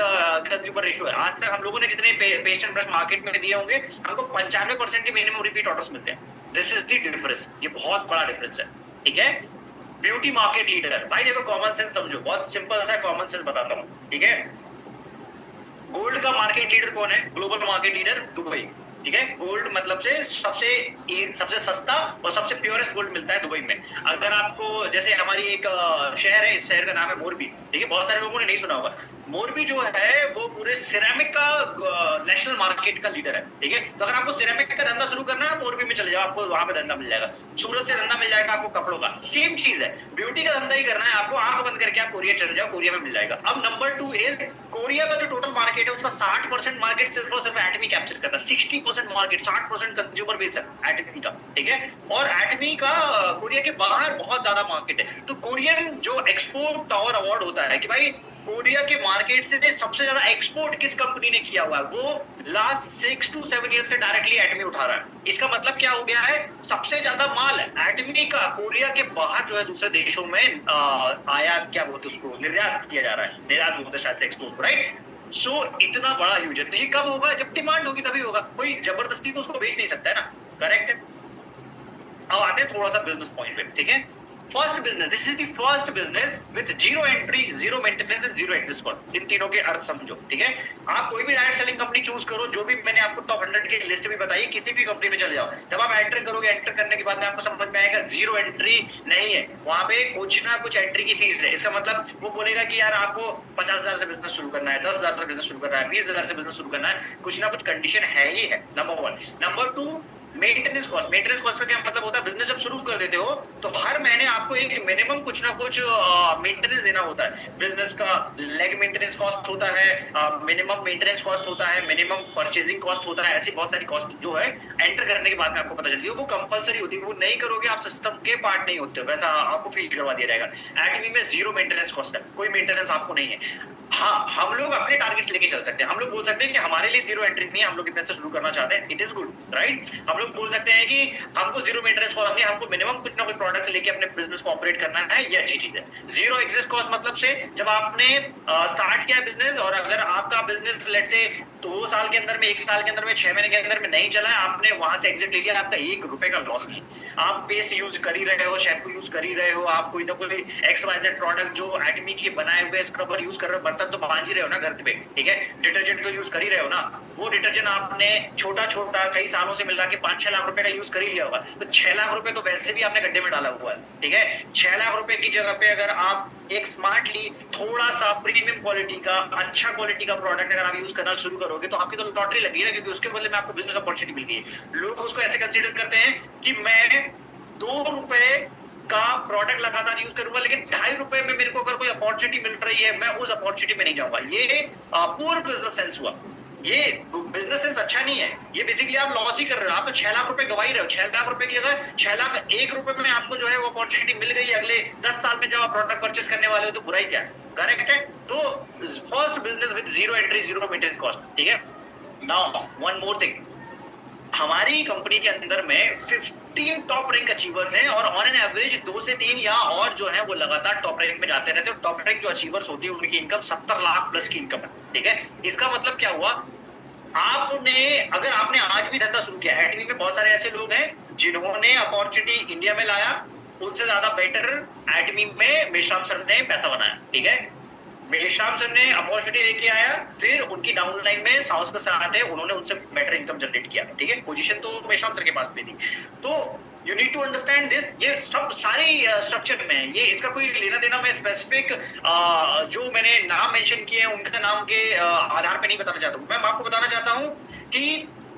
Speaker 5: कंज्यूमर रेशियो है। आज तक हम लोगों ने जितने पेस्ट एंड ब्रश मार्केट में दिए होंगे, हमको 95% के मिनिमम रिपीट ऑर्डर्स मिलते हैं। दिस इज द डिफरेंस, ये बहुत बड़ा डिफरेंस है, ठीक है। ब्यूटी मार्केट लीडर, भाई देखो कॉमन सेंस समझो, बहुत सिंपल सा कॉमन सेंस बताता हूँ, ठीक है। गोल्ड का मार्केट लीडर कौन है? ग्लोबल मार्केट लीडर दुबई, ठीक है। गोल्ड मतलब से सबसे सस्ता और सबसे प्योरेस्ट गोल्ड मिलता है दुबई में। अगर आपको, जैसे हमारी एक शहर है, इस शहर का नाम है मोरबी, ठीक है। बहुत सारे लोगों ने नहीं सुना होगा। मोरबी जो है वो पूरे सिरेमिक का नेशनल मार्केट का लीडर है, ठीक है। तो अगर आपको सिरेमिक का धंधा शुरू करना है, मोरबी में चले जाओ, आपको वहां पे धंधा मिल जाएगा। सूरत से धंधा मिल जाएगा आपको कपड़ों का। सेम चीज है, ब्यूटी का धंधा ही करना है आपको, आंख बंद करके आप कोरिया चले जाओ, कोरिया में मिल जाएगा। अब नंबर 2 इज कोरिया का जो टोटल मार्केट है उसका 60% मार्केट सिर्फ और सिर्फ एटमी कैप्चर करता है। 60% मार्केट, 60% कंज्यूमर बेस है एटमी का, ठीक है। और एटमी का कोरिया के बाहर बहुत ज्यादा मार्केट है। तो कोरियन जो एक्सपोर्ट टावर अवार्ड होता है कि भाई कोरिया के मार्केट से सबसे ज्यादा एक्सपोर्ट किस कंपनी ने किया हुआ है, वो लास्ट 6 to 7 ईयर से डायरेक्टली एटमी उठा रहा है। इसका मतलब क्या हो गया है, सबसे ज्यादा माल एटमी का कोरिया के बाहर जो है दूसरे देशों में आयात, क्या बोलते हैं उसको, निर्यात किया जा रहा है। निर्यात बोलते शायद से एक्सपोर्ट, राइट। सो इतना बड़ा यूज है। तो ये कब होगा? जब डिमांड होगी तभी होगा। कोई जबरदस्ती तो उसको बेच नहीं सकता है ना, करेक्ट है। अब आते हैं थोड़ा सा बिजनेस पॉइंट पे, ठीक है। First business, this is the first business with zero entry, zero maintenance and zero exit cost. इन तीनों के अर्थ समझो, ठीक है। आप कोई भी डायरेक्ट सेलिंग कंपनी चूज करो, जो भी मैंने आपको टॉप 100 की लिस्ट भी बताई, किसी भी कंपनी में चले जाओ, जब आप एंटर करोगे, एंटर करने के बाद में आपको समझ में आएगा जीरो एंट्री नहीं है, वहां पे कुछ ना कुछ एंट्री की फीस है। इसका मतलब वो बोलेगा कि यार आपको 50,000 से बिजनेस शुरू करना है, 10,000 से बिजनेस शुरू करना है, 20,000 से बिजनेस शुरू करना है, कुछ ना कुछ कंडीशन है ही है, number 1। Number 2, maintenance cost. Maintenance cost का क्या मतलब होता है? बिजनेस जब शुरू कर देते हो तो हर महीने आपको एक मिनिमम कुछ ना कुछ मेंटेनेंस देना होता है। बिजनेस का लेग मेंटेनेंस कॉस्ट होता है, मिनिमम मेंटेनेंस कॉस्ट होता है, मिनिमम परचेजिंग कॉस्ट होता है। ऐसी बहुत सारी कॉस्ट जो है एंटर करने के बाद में आपको पता चलती है, वो कंपलसरी होती है। वो नहीं करोगे आप सिस्टम के पार्ट नहीं होते, वैसा आपको फील करवा दिया जाएगा। एटमी में जीरो मेंटेनेंस कॉस्ट है, कोई मेंटेनेंस आपको नहीं है। हाँ, हम लोग अपने टारगेट्स लेके चल सकते हैं। हम लोग बोल सकते हैं कि हमारे लिए जीरो एंट्री नहीं है, हम लोग इतने से शुरू करना चाहते हैं, इट इज गुड, राइट। हम लोग लोग बोल सकते हैं कि हमको जीरो मेंटेनेंस कॉस्ट नहीं, हमको मिनिमम कुछ ना कुछ प्रोडक्ट्स लेके अपने बिजनेस को ऑपरेट करना है, ये अच्छी चीज है। जीरो एग्जिट कॉस्ट मतलब से जब आपने स्टार्ट किया बिजनेस और अगर आपका बिजनेस लेट से 2 साल के अंदर में, 1 साल के अंदर में, 6 महीने के अंदर में नहीं चला है, आपने वहां से एग्जिट ले लिया, आपका 1 रुपए का लॉस नहीं। आप पेस्ट यूज कर ही रहे हो, शैम्पू यूज कर ही रहे हो, आप कोई ना कोई XYZ प्रोडक्ट जो एटमी के बनाए हुए स्क्रबर यूज कर रहे हो, बर्तन तो मांज ही रहे हो ना घर पे, ठीक है, डिटर्जेंट तो यूज कर ही रहे हो ना। वो डिटर्जेंट आपने छोटा छोटा कई सालों से मिला के 5-6 लाख रुपए का यूज कर ही लिया होगा, तो 6 लाख रुपए तो वैसे भी आपने गड्ढे में डाला हुआ है, ठीक है। 6 लाख रुपए की जगह पे अगर आप एक स्मार्टली थोड़ा सा प्रीमियम क्वालिटी का, अच्छा क्वालिटी का प्रोडक्ट अगर आप यूज करना शुरू करोगे तो आपकी तो लॉटरी लगी है ना, क्योंकि उसके बदले में आपको बिजनेस अपॉर्चुनिटी मिल गई है। लोग उसको ऐसे कंसीडर करते हैं कि मैं 2 रुपए का प्रोडक्ट लगातार यूज करूंगा, लेकिन 2.5 रुपए में मेरे को अगर कोई अपॉर्चुनिटी मिल रही है, मैं उस अपॉर्चुनिटी में नहीं जाऊंगा। ये पूर बिजनेस सेंस हुआ, ये बिजनेस सेंस अच्छा नहीं है। ये बेसिकली आप लॉस ही कर रहे हो, आप तो 6 लाख रुपए गवा ही रहे हो। 6 लाख रुपए की जगह 6 लाख 1 रुपए में आपको जो है वो अपॉर्चुनिटी मिल गई है, अगले 10 साल में जब आप प्रोडक्ट परचेस करने वाले हो तो बुराई क्या है, करेक्ट है। तो first business with zero entry, zero maintenance cost, ठीक है। नाउ वन मोर थिंग, हमारी कंपनी के अंदर में 15 टॉप रैंक अचीवर्स हैं और ऑन एन एवरेज 2 से 3 या और जो है वो लगातार टॉप रैंक में जाते रहते हैं। टॉप रैंक जो अचीवर्स होती है उनकी इनकम 70 लाख प्लस की इनकम है, ठीक है। इसका मतलब क्या हुआ, आपने अगर आपने आज भी धंधा शुरू किया, एटमी में बहुत सारे ऐसे लोग हैं जिन्होंने अपॉर्चुनिटी इंडिया में लाया, उनसे ज्यादा बेटर एटमी में मेश्राम सर ने पैसा बनाया, ठीक है। मेश्राम सर ने अपॉर्चुनिटी लेके आया, फिर उनकी डाउन लाइन में साउस के साथ है, उन्होंने उनसे बेटर इनकम जनरेट किया, ठीक है। पोजीशन तो मेश्राम सर के पास भी थी। तो you need to understand this, ये सब सारे स्ट्रक्चर में है, ये इसका कोई लेना देना मैं स्पेसिफिक जो मैंने नाम मेंशन किए हैं उनके नाम के आधार पे नहीं बताना चाहता हूँ। मैं आपको बताना चाहता हूँ कि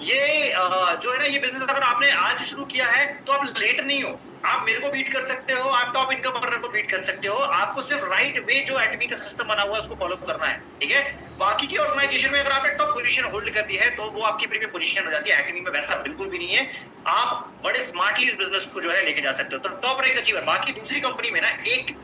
Speaker 5: ये जो है ना, ये बिजनेस अगर आपने आज शुरू किया है तो आप लेट नहीं हो, आप मेरे को बीट कर सकते हो, आप टॉप इनकम अर्नर को बीट कर सकते हो। आपको सिर्फ राइट वे जो एटमी का सिस्टम बना हुआ है उसको फॉलो करना है, ठीक है। बाकी की ऑर्गेनाइजेशन में अगर आपने टॉप पोजीशन होल्ड कर दी है तो वो आपकी प्रीमियम पोजीशन हो जाती है। एटमी में वैसा बिल्कुल भी नहीं है, आप बड़े स्मार्टली इस बिजनेस को जो है लेके जा सकते हो। तो टॉप रैंक अचीवर, बाकी दूसरी कंपनी में ना एक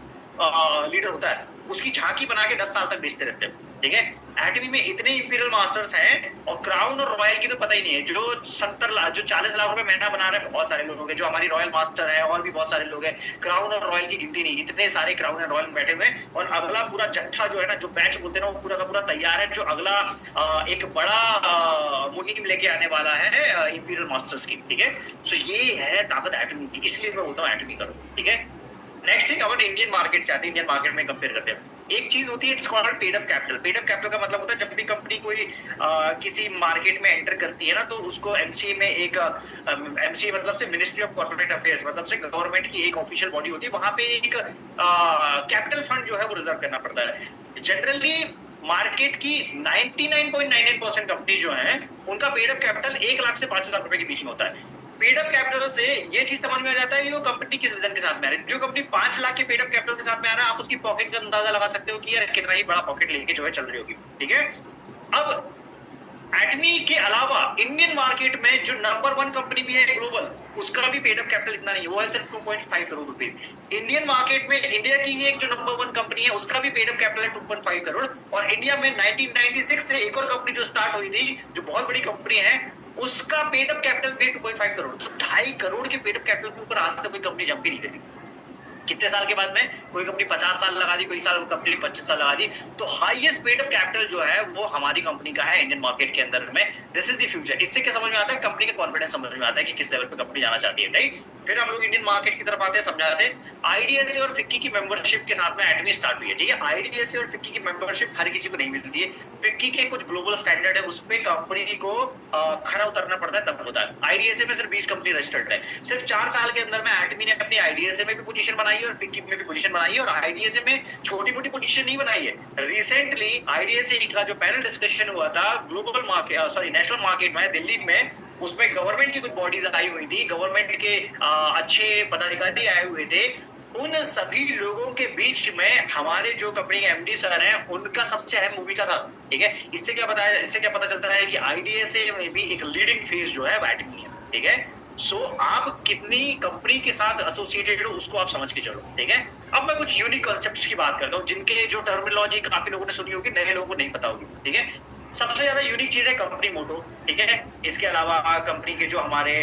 Speaker 5: लीडर होता है, उसकी झांकी बना के 10 साल तक बेचते रहते हैं, ठीक है। एटमी में इतने इंपीरियल मास्टर्स हैं और क्राउन और रॉयल की तो पता ही नहीं है, जो 40 लाख रुपए महीना बना रहे हैं बहुत सारे लोग हैं, जो हमारी रॉयल मास्टर है और भी बहुत सारे लोग हैं। क्राउन और रॉयल की गिनती नहीं, इतने सारे क्राउन और रॉयल बैठे हुए हैं और अगला पूरा जत्था जो है ना, जो बैच बोलते हैं ना, वो पूरा का पूरा तैयार है, जो अगला एक बड़ा मुहिम लेके आने वाला है इंपीरियल मास्टर्स की, ठीक है। सो ये है ताकत एटमी की, इसलिए मैं बोलता हूँ एटमी करो, ठीक है। नेक्स्ट थिंग, अपन इंडियन मार्केट से आते हैं, इंडियन मार्केट में कंपेयर करते हैं। एक चीज होती है it's called paid up capital. Paid up capital का मतलब होता है जब भी कंपनी कोई किसी मार्केट में एंटर करती है ना, तो उसको एमसीए में एक एमसीए मतलब से मिनिस्ट्री ऑफ कॉर्पोरेट अफेयर्स, मतलब से गवर्नमेंट की एक ऑफिशियल बॉडी होती है, वहां पे एक कैपिटल फंड जो है वो रिजर्व करना पड़ता है। जनरली मार्केट की 99.99% कंपनी जो है उनका पेड अप कैपिटल 1 लाख से 5 लाख रुपए के बीच में होता है। पेड अप कैपिटल से ये चीज समझ में आ जाता है कि वो कंपनी किस विजन के साथ में आ रही है। जो कंपनी 5 लाख के पेड अप कैपिटल के साथ में आ रहा है, आप उसकी पॉकेट का अंदाजा लगा सकते हो कि यार कितना ही बड़ा पॉकेट लेके जो है चल रही होगी, ठीक है। अब एटमी के अलावा इंडियन मार्केट में जो नंबर 1 कंपनी भी है ग्लोबल, उसका भी पेड अप कैपिटल इतना नहीं, वो है सिर्फ 2.5 करोड़ रुपए। इंडियन मार्केट में इंडिया की ही एक जो नंबर 1 कंपनी है उसका भी पेड अप कैपिटल है 2.5 करोड़। और इंडिया में 1996 से एक और कंपनी जो स्टार्ट हुई थी, जो बहुत बड़ी कंपनी है, उसका पेड अप कैपिटल भी 2.5 करोड़। तो 2.5 करोड़ के पेड अप कैपिटल के ऊपर आज तक कोई कंपनी जंप ही नहीं करी। कितने साल के बाद में कोई कंपनी 50 साल लगा दी, कोई साल कंपनी 25 साल लगा दी। तो हाईएस्ट पेड अप कैपिटल जो है वो हमारी कंपनी का है इंडियन मार्केट के अंदर में। This is the future. इससे क्या समझ में आता है, कंपनी का कॉन्फिडेंस समझ में आता है कि किस लेवल पे कंपनी जाना चाहती है, राइट। फिर हम लोग इंडियन मार्केट की तरफ आते हैं, समझाते हैं। आईडीएसए और फिक्की की मेंबरशिप के साथ में एटमी स्टार्ट हुई है, ठीक है। आईडीएसए और फिक्की की मेंबरशिप हर किसी को नहीं मिलती है। फिक्की के कुछ ग्लोबल स्टैंडर्ड है, उस पे कंपनी को खरा उतरना पड़ता है, तब होता है। आईडीएसए में सिर्फ 20 कंपनी रजिस्टर्ड है। सिर्फ 4 साल के अंदर में एटमी ने अपनी आईडीएसए में भी पोजीशन बनाई है और फिक्की में भी पोजीशन बनाई है। और आईडीएसए में छोटी मोटी पोजीशन नहीं बनाई है। रिसेंटली आईडीएसए का जो पैनल डिस्कशन हुआ था ग्लोबल मार्केट, नेशनल मार्केट में दिल्ली में, उसमें गवर्नमेंट की कुछ बॉडीज आई हुई थी, गवर्नमेंट के अच्छे पदाधिकारी आए हुए थे। उन सभी लोगों के बीच में हमारे जो कंपनी के एमडी सर हैं, उनका सबसे अहम भूमिका था, ठीक है। इससे क्या पता चलता है कि आईडीएसए में भी एक लीडिंग फेज जो है एटमी है, ठीक है। सो आप कितनी कंपनी के साथ एसोसिएटेड हो उसको आप समझ के चलो, ठीक है। अब मैं कुछ यूनिक कॉन्सेप्ट्स की बात करता हूँ जिनके जो टर्मिनोलॉजी काफी लोगों ने सुनी होगी, नए लोगों को नहीं पता होगी, ठीक है। सबसे ज्यादा यूनिक चीज है कंपनी मोटो, ठीक है। इसके अलावा कंपनी के जो हमारे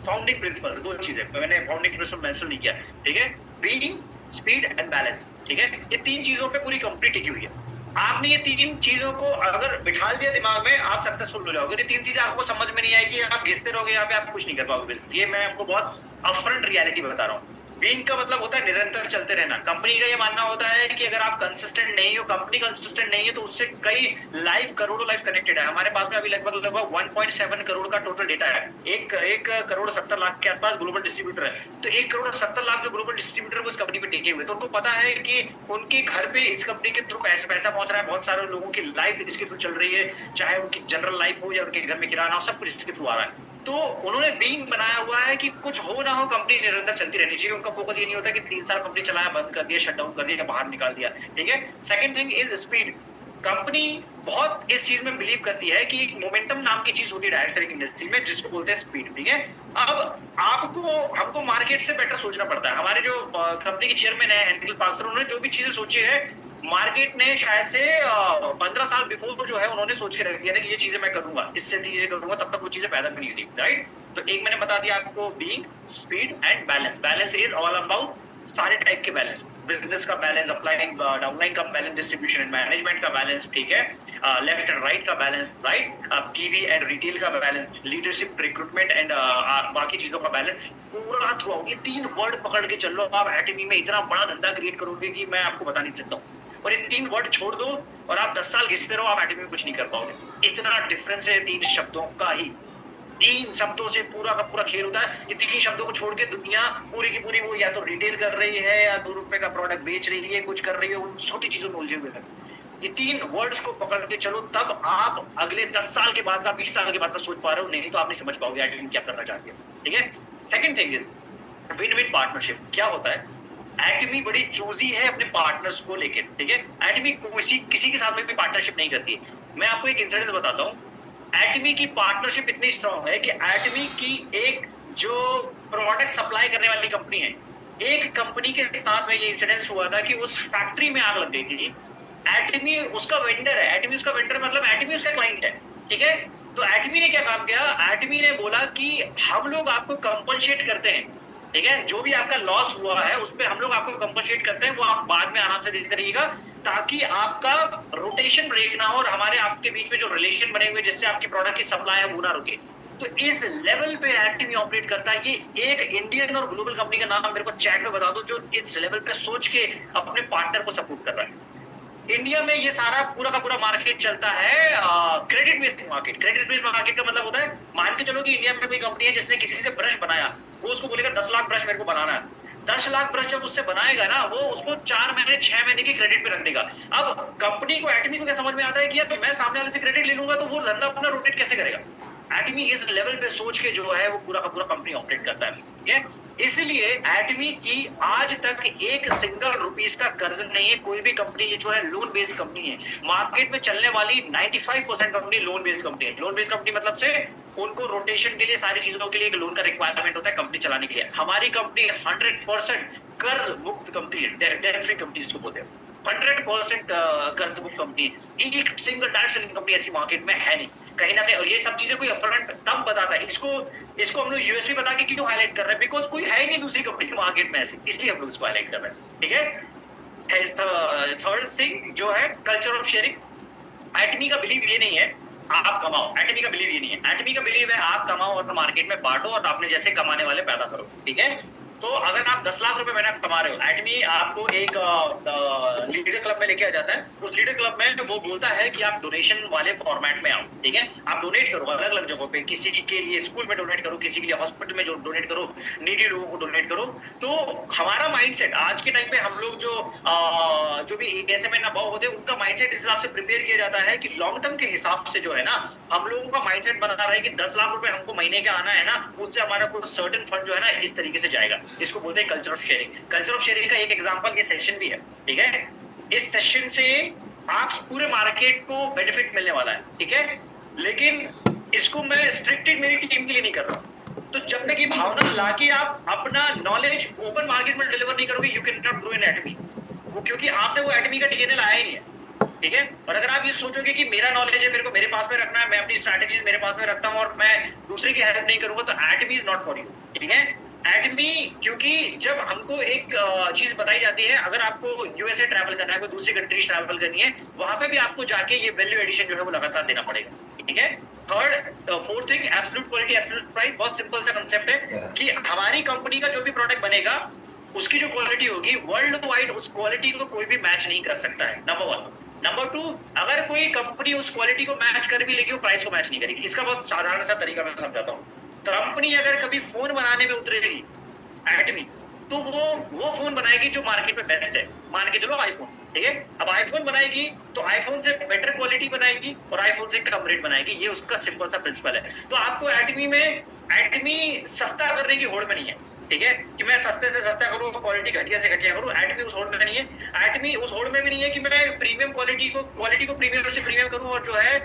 Speaker 5: फाउंडिंग प्रिंसिपल्स, दो चीजें मैंने फाउंडिंग प्रिंसिपल मेंशन नहीं किया, ठीक है, बीइंग, स्पीड एंड बैलेंस, ठीक है। ये तीन चीजों पे पूरी कंपनी टिकी हुई है। आपने ये तीन चीजों को अगर बिठा दिया दिमाग में, आप सक्सेसफुल हो जाओगे। ये तीन चीजें आपको समझ में नहीं आएगी, आप घिसते रहोगे यहाँ पे, आप कुछ नहीं कर पाओगे बिजनेस। ये मैं आपको बहुत अपफ्रंट रियलिटी बता रहा हूँ। बीइंग का मतलब होता है निरंतर चलते रहना। कंपनी का ये मानना होता है कि अगर आप कंसिस्टेंट नहीं हो, कंपनी कंसिस्टेंट नहीं है, तो उससे कई लाइफ, करोड़ों लाइफ कनेक्टेड है। हमारे पास में अभी लगभग 1.7 करोड़ का टोटल डेटा है। एक करोड़ 70 लाख के आसपास ग्लोबल डिस्ट्रीब्यूटर है। तो 1 करोड़ 70 लाख जो ग्लोबल डिस्ट्रीब्यूटर को इस कंपनी पे टिके हुए, तो उनको पता है कि उनके घर पे इस कंपनी के थ्रू पैसा पहुंच रहा है। बहुत सारे लोगों की लाइफ इसके थ्रू चल रही है, चाहे उनकी जनरल लाइफ हो या उनके घर में किराना हो, सब कुछ इसके थ्रू आ रहा है। तो उन्होंने बीइंग बनाया हुआ है कि कुछ हो ना हो, कंपनी निरंतर चलती रहनी चाहिए। उनका फोकस ये नहीं होता कि 3 साल कंपनी चलाया, बंद कर दिया, शट डाउन कर दिया, बाहर निकाल दिया, ठीक है। Second thing is speed. Company बहुत इस चीज में बिलीव करती है कि मोमेंटम नाम की चीज होती है डायरेक्ट सेलिंग इंडस्ट्री में, जिसको बोलते हैं स्पीड, ठीक है। अब हमको मार्केट से बेटर सोचना पड़ता है। हमारे जो कंपनी के चेयरमैन है हेनरी पार्कर, उन्होंने जो भी चीजें सोची है, मार्केट ने शायद से 15 साल बिफोर जो है उन्होंने सोच के रख दिया था कि ये चीजें मैं करूंगा, इससे चीजें करूंगा, तब तक वो चीजें पैदा भी नहीं होती, राइट। तो एक मैंने बता दिया आपको, being, speed and balance. Balance is all about सारे टाइप के बैलेंस, बिजनेस का बैलेंस, अपलाइन डाउनलाइन का बैलेंस, डिस्ट्रीब्यूशन एंड मैनेजमेंट का बैलेंस, ठीक है, लेफ्ट एंड राइट का balance, right, PV and retail का बैलेंस, लीडरशिप, रिक्रूटमेंट एंड बाकी चीजों का बैलेंस, पूरा थ्रू आउट। ये 3 वर्ड पकड़ के चल लो, आप एटमी में इतना बड़ा धंधा क्रिएट करोगे कि मैं आपको बता नहीं सकता हूँ। और ये 3 वर्ड छोड़ दो और आप 10 साल घिसते रहो, आप एटमी में कुछ नहीं कर पाओगे। इतना डिफरेंस है 3 शब्दों का ही। 3 शब्दों से पूरा का पूरा खेल होता है। ये 3 शब्दों को छोड़ के दुनिया पूरी की पूरी वो या तो रिटेल कर रही है, या 2 रुपए का प्रोडक्ट बेच रही है, कुछ कर रही है, उन छोटी चीजों में उलझे हुए हैं। ये 3 वर्ड्स को पकड़ के चलो, तब आप अगले 10 साल के बाद का, 20 साल के बाद का सोच पा रहे हो। नहीं तो आप नहीं समझ पाओगे एटमी क्या करना चाहती है, ठीक है। Second thing is win win partnership. क्या होता है, एटमी बड़ी चूजी है अपने पार्टनर्स को लेके, ठीक है। एटमी किसी के साथ में भी पार्टनरशिप नहीं करती है। मैं आपको एक इंसिडेंस बताता हूँ। एटमी की पार्टनरशिप इतनी स्ट्रांग है कि एटमी की एक जो प्रोडक्ट सप्लाई करने वाली कंपनी है, एक कंपनी के साथ में ये इंसिडेंस हुआ था कि उस फैक्ट्री में आग लग गई थी। एटमी उसका वेंडर है, एटमी उसका वेंडर मतलब एटमी उसका क्लाइंट है, ठीक है। तो एटमी ने क्या काम किया, एटमी ने बोला कि हम लोग आपको कंपनसेट करते हैं, ठीक है, जो भी आपका लॉस हुआ है उस पर हम लोग आपको कंपनसेट करते हैं, वो आप बाद में आराम से देते रहिएगा, ताकि आपका रोटेशन ब्रेक ना हो और हमारे आपके बीच में जो रिलेशन बने हुए जिससे आपकी प्रोडक्ट की सप्लाई है वो ना रुके। तो इस लेवल पे एटमी ऑपरेट करता है। ये एक इंडियन और ग्लोबल कंपनी का नाम मेरे को चैट में बता दो जो इस लेवल पे सोच के अपने पार्टनर को सपोर्ट कर रहा है। इंडिया में ये सारा पूरा का पूरा मार्केट चलता है credit based market. Credit based market का मतलब होता है, मान के चलो कि इंडिया में कोई कंपनी है जिसने किसी से ब्रश बनाया, वो उसको बोलेगा 10 लाख ब्रश मेरे को बनाना है। 10 लाख ब्रश जब उससे बनाएगा ना, वो उसको 4 महीने 6 महीने की क्रेडिट पे रख देगा। अब कंपनी को, एटमी को क्या समझ में आता है कि यार मैं सामने वाले से क्रेडिट ले लूंगा तो वो धंधा अपना रोटेट कैसे करेगा। एटमी इस लेवल पे सोच के जो है वो पूरा का पूरा कंपनी ऑपरेट करता है, ठीक है। इसलिए एटमी की आज तक एक सिंगल रुपीस का कर्ज नहीं है। कोई भी कंपनी जो है लोन बेस्ड कंपनी है। मार्केट में चलने वाली 95% कंपनी लोन बेस्ड कंपनी है। लोन बेस्ड कंपनी मतलब से उनको रोटेशन के लिए, सारी चीजों के लिए एक लोन का रिक्वायरमेंट होता है कंपनी चलाने के लिए। हमारी कंपनी 100% कर्ज मुक्त कंपनी है, डेट फ्री कंपनी जिसको बोलते हैं। 100% कर्ज मुक्त कंपनी है। एक सिंगल डायरेक्ट सेलिंग कंपनी ऐसी मार्केट में है नहीं कहीं ना कहीं। और ये सब चीजें कोई अपफ्रंट तब बताता है। इसको हम लोग यूएसपी बता के क्यों हाईलाइट कर रहे हैं, बिकॉज कोई है नहीं दूसरी कंपनी मार्केट में ऐसी, इसलिए हम लोग इसको हाईलाइट कर रहे हैं, ठीक है। थर्ड थिंग जो है कल्चर ऑफ शेयरिंग। एटमी का बिलीव ये नहीं है आप कमाओ, एटमी का बिलीव ये नहीं है। एटमी का बिलीव है आप कमाओ और मार्केट में बांटो और अपने जैसे कमाने वाले पैदा करो, ठीक है। तो अगर आप 10 लाख रुपए महीना कमा रहे हो, एटमी आपको एक लीडर क्लब में लेके आ जाता है। उस लीडर क्लब में वो बोलता है कि आप डोनेशन वाले फॉर्मेट में आओ, ठीक है। आप डोनेट करो अलग अलग जगहों पे, किसी के लिए स्कूल में डोनेट करो, किसी के लिए हॉस्पिटल में जो डोनेट करो, नीडी लोगों को डोनेट करो। तो हमारा माइंडसेट आज के टाइम पे हम लोग जो भी एसएमएन अबाव होते हैं उनका माइंडसेट इस हिसाब से प्रिपेयर किया जाता है कि लॉन्ग टर्म के हिसाब से जो है ना, हम लोगों का माइंडसेट बना रहा है कि 10 लाख रुपए हमको महीने का आना है ना, उससे हमारा कोई सर्टेन फंड जो है ना इस तरीके से जाएगा। इसको बोलते हैं culture of sharing. Culture of sharing का एक एग्जांपल ये सेशन भी है, ठीक है। इस सेशन से आप पूरे मार्केट को बेनिफिट मिलने वाला है, ठीक है। लेकिन इसको मैं स्ट्रिक्टेड मेरी टीम के लिए नहीं कर रहा हूं। तो जब तक ये भावना लाके आप अपना नॉलेज ओपन मार्केट में डिलीवर नहीं करोगे, you can not grow in Atomy. वो क्योंकि आपने वो एटमी का डीएनए लाया ही नहीं है। ठीक है। और अगर आप ये सोचोगे कि मेरा नॉलेज है, मेरे को मेरे पास में रखना है, मैं अपनी स्ट्रैटेजीज मेरे पास में रखता हूँ और मैं दूसरे की हेल्प नहीं करूंगा, तो एटमी इज नॉट फॉर यू, ठीक है। एटमी, क्योंकि जब हमको एक चीज बताई जाती है, अगर आपको यूएसए ट्रैवल करना है, कोई दूसरी कंट्रीज ट्रैवल करनी है, वहां पे भी आपको जाके ये वैल्यू एडिशन जो है वो लगातार देना पड़ेगा, ठीक है। Third, fourth thing, absolute quality absolute price. बहुत सिंपल सा कंसेप्ट है कि हमारी कंपनी का जो भी प्रोडक्ट बनेगा उसकी जो क्वालिटी होगी वर्ल्ड वाइड उस क्वालिटी को कोई भी मैच नहीं कर सकता है, नंबर 1। नंबर 2, अगर कोई कंपनी उस क्वालिटी को मैच कर भी लेगी, वो प्राइस को मैच नहीं करेगी। इसका बहुत साधारण सा तरीका मैं समझाता हूँ। कंपनी अगर कभी फोन बनाने में उतरेगी एटमी, तो वो फोन बनाएगी जो मार्केट में बेस्ट है, मान के चलो आईफोन, ठीक है। अब आईफोन बनाएगी तो आईफोन से बेटर क्वालिटी बनाएगी और आईफोन से कम रेट बनाएगी, ये उसका सिंपल सा प्रिंसिपल है। तो आपको एटमी सस्ता करने की होड़ में नहीं है, ठीक है, कि मैं सस्ते से सस्ता करूं, क्वालिटी घटिया से घटिया करूं। एटमी उस होड़ में नहीं है। एटमी उस होड़ में भी नहीं है कि मैं प्रीमियम क्वालिटी को प्रीमियम से प्रीमियम करूं और जो है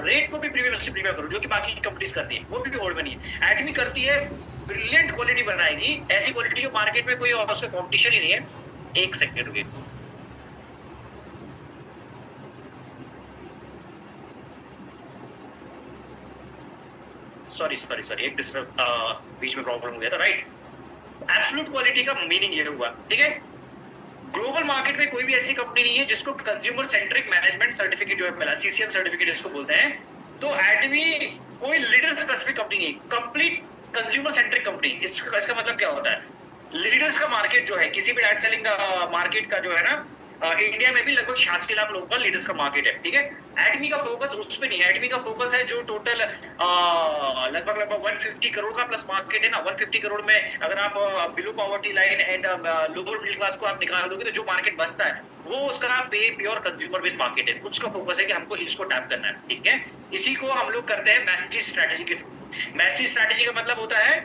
Speaker 5: रेट को भी प्रीमियम से प्रीमियम करूं, जो कि बाकी कंपनीज करती है, वो भी होड़ में नहीं है। एटमी करती है ब्रिलियंट क्वालिटी बनाएगी, ऐसी क्वालिटी जो मार्केट में कोई और उसका कंपटीशन ही नहीं है। एक सेकंड रुकिए, सॉरी एक बीच में प्रॉब्लम हो गया था, राइट। एब्सोल्यूट क्वालिटी का मीनिंग ये हुआ, ठीक है। ग्लोबल मार्केट में कोई भी ऐसी कंपनी नहीं है जिसको कंज्यूमर सेंट्रिक मैनेजमेंट सर्टिफिकेट जो है मिला, सीसीएम सर्टिफिकेट जिसको बोलते हैं। तो एटमी कोई लीडर स्पेसिफिक कंपनी नहीं, कंप्लीट कंज्यूमर सेंट्रिक कंपनी। इसका मतलब क्या होता है? लीडर्स का मार्केट जो है, किसी भी डायरेक्ट सेलिंग मार्केट का जो है ना, इंडिया में भी लगभग 86 लाख लोगों का लीडर्स का मार्केट है, ठीक है। एटमी का फोकस उस पे नहीं है। एटमी का फोकस है जो टोटल लगभग 150 करोड़ का प्लस मार्केट है ना। 150 करोड़ में अगर आप below poverty line and lower middle class को आप निकाल दोगे, तो जो मार्केट बचता है वो उसका प्योर कंज्यूमर बेस्ड मार्केट है। उसका फोकस है कि हमको इसको टैप करना है, ठीक है। इसी को हम लोग करते हैं मैस्टिज स्ट्रेटेजी के थ्रू। मैस्टिज स्ट्रेटेजी का मतलब होता है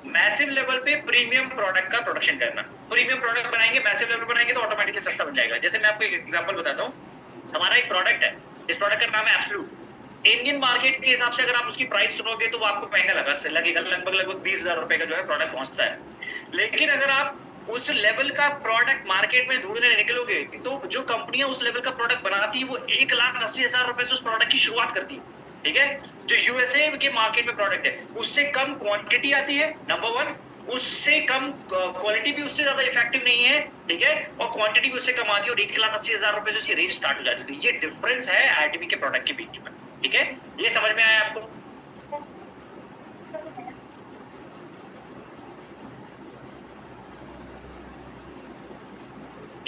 Speaker 5: मैसिव लेवल पे प्रीमियम प्रोडक्ट का प्रोडक्शन करना। प्रीमियम प्रोडक्ट बनाएंगे, मैसिव लेवल बनाएंगे तो ऑटोमेटिकली सस्ता बन जाएगा। जैसे मैं आपको एक एग्जांपल बताता हूँ। हमारा एक प्रोडक्ट है, इस प्रोडक्ट का नाम है एब्सोल्यूट। इंडियन मार्केट के हिसाब से अगर आप उसकी प्राइस सुनोगे तो वो आपको महंगा लगेगा, लगभग 20,000 रुपए का जो है प्रोडक्ट पहुंचता है। लेकिन अगर आप उस लेवल का प्रोडक्ट मार्केट में ढूंढने निकलोगे तो जो कंपनियां उस लेवल का प्रोडक्ट बनाती है वो 1,80,000 रुपए से उस प्रोडक्ट की शुरुआत करती है, ठीक है। जो यूएसए के मार्केट में प्रोडक्ट है उससे कम क्वांटिटी आती है, नंबर 1, उससे कम क्वालिटी भी उससे ज्यादा इफेक्टिव नहीं है, ठीक है, और क्वांटिटी भी उससे कम आती है और 1,80,000 रुपए से उसकी रेंज स्टार्ट हो जाती है। ये डिफरेंस है एटमी के प्रोडक्ट के बीच में, ठीक है। ये समझ में आया आपको?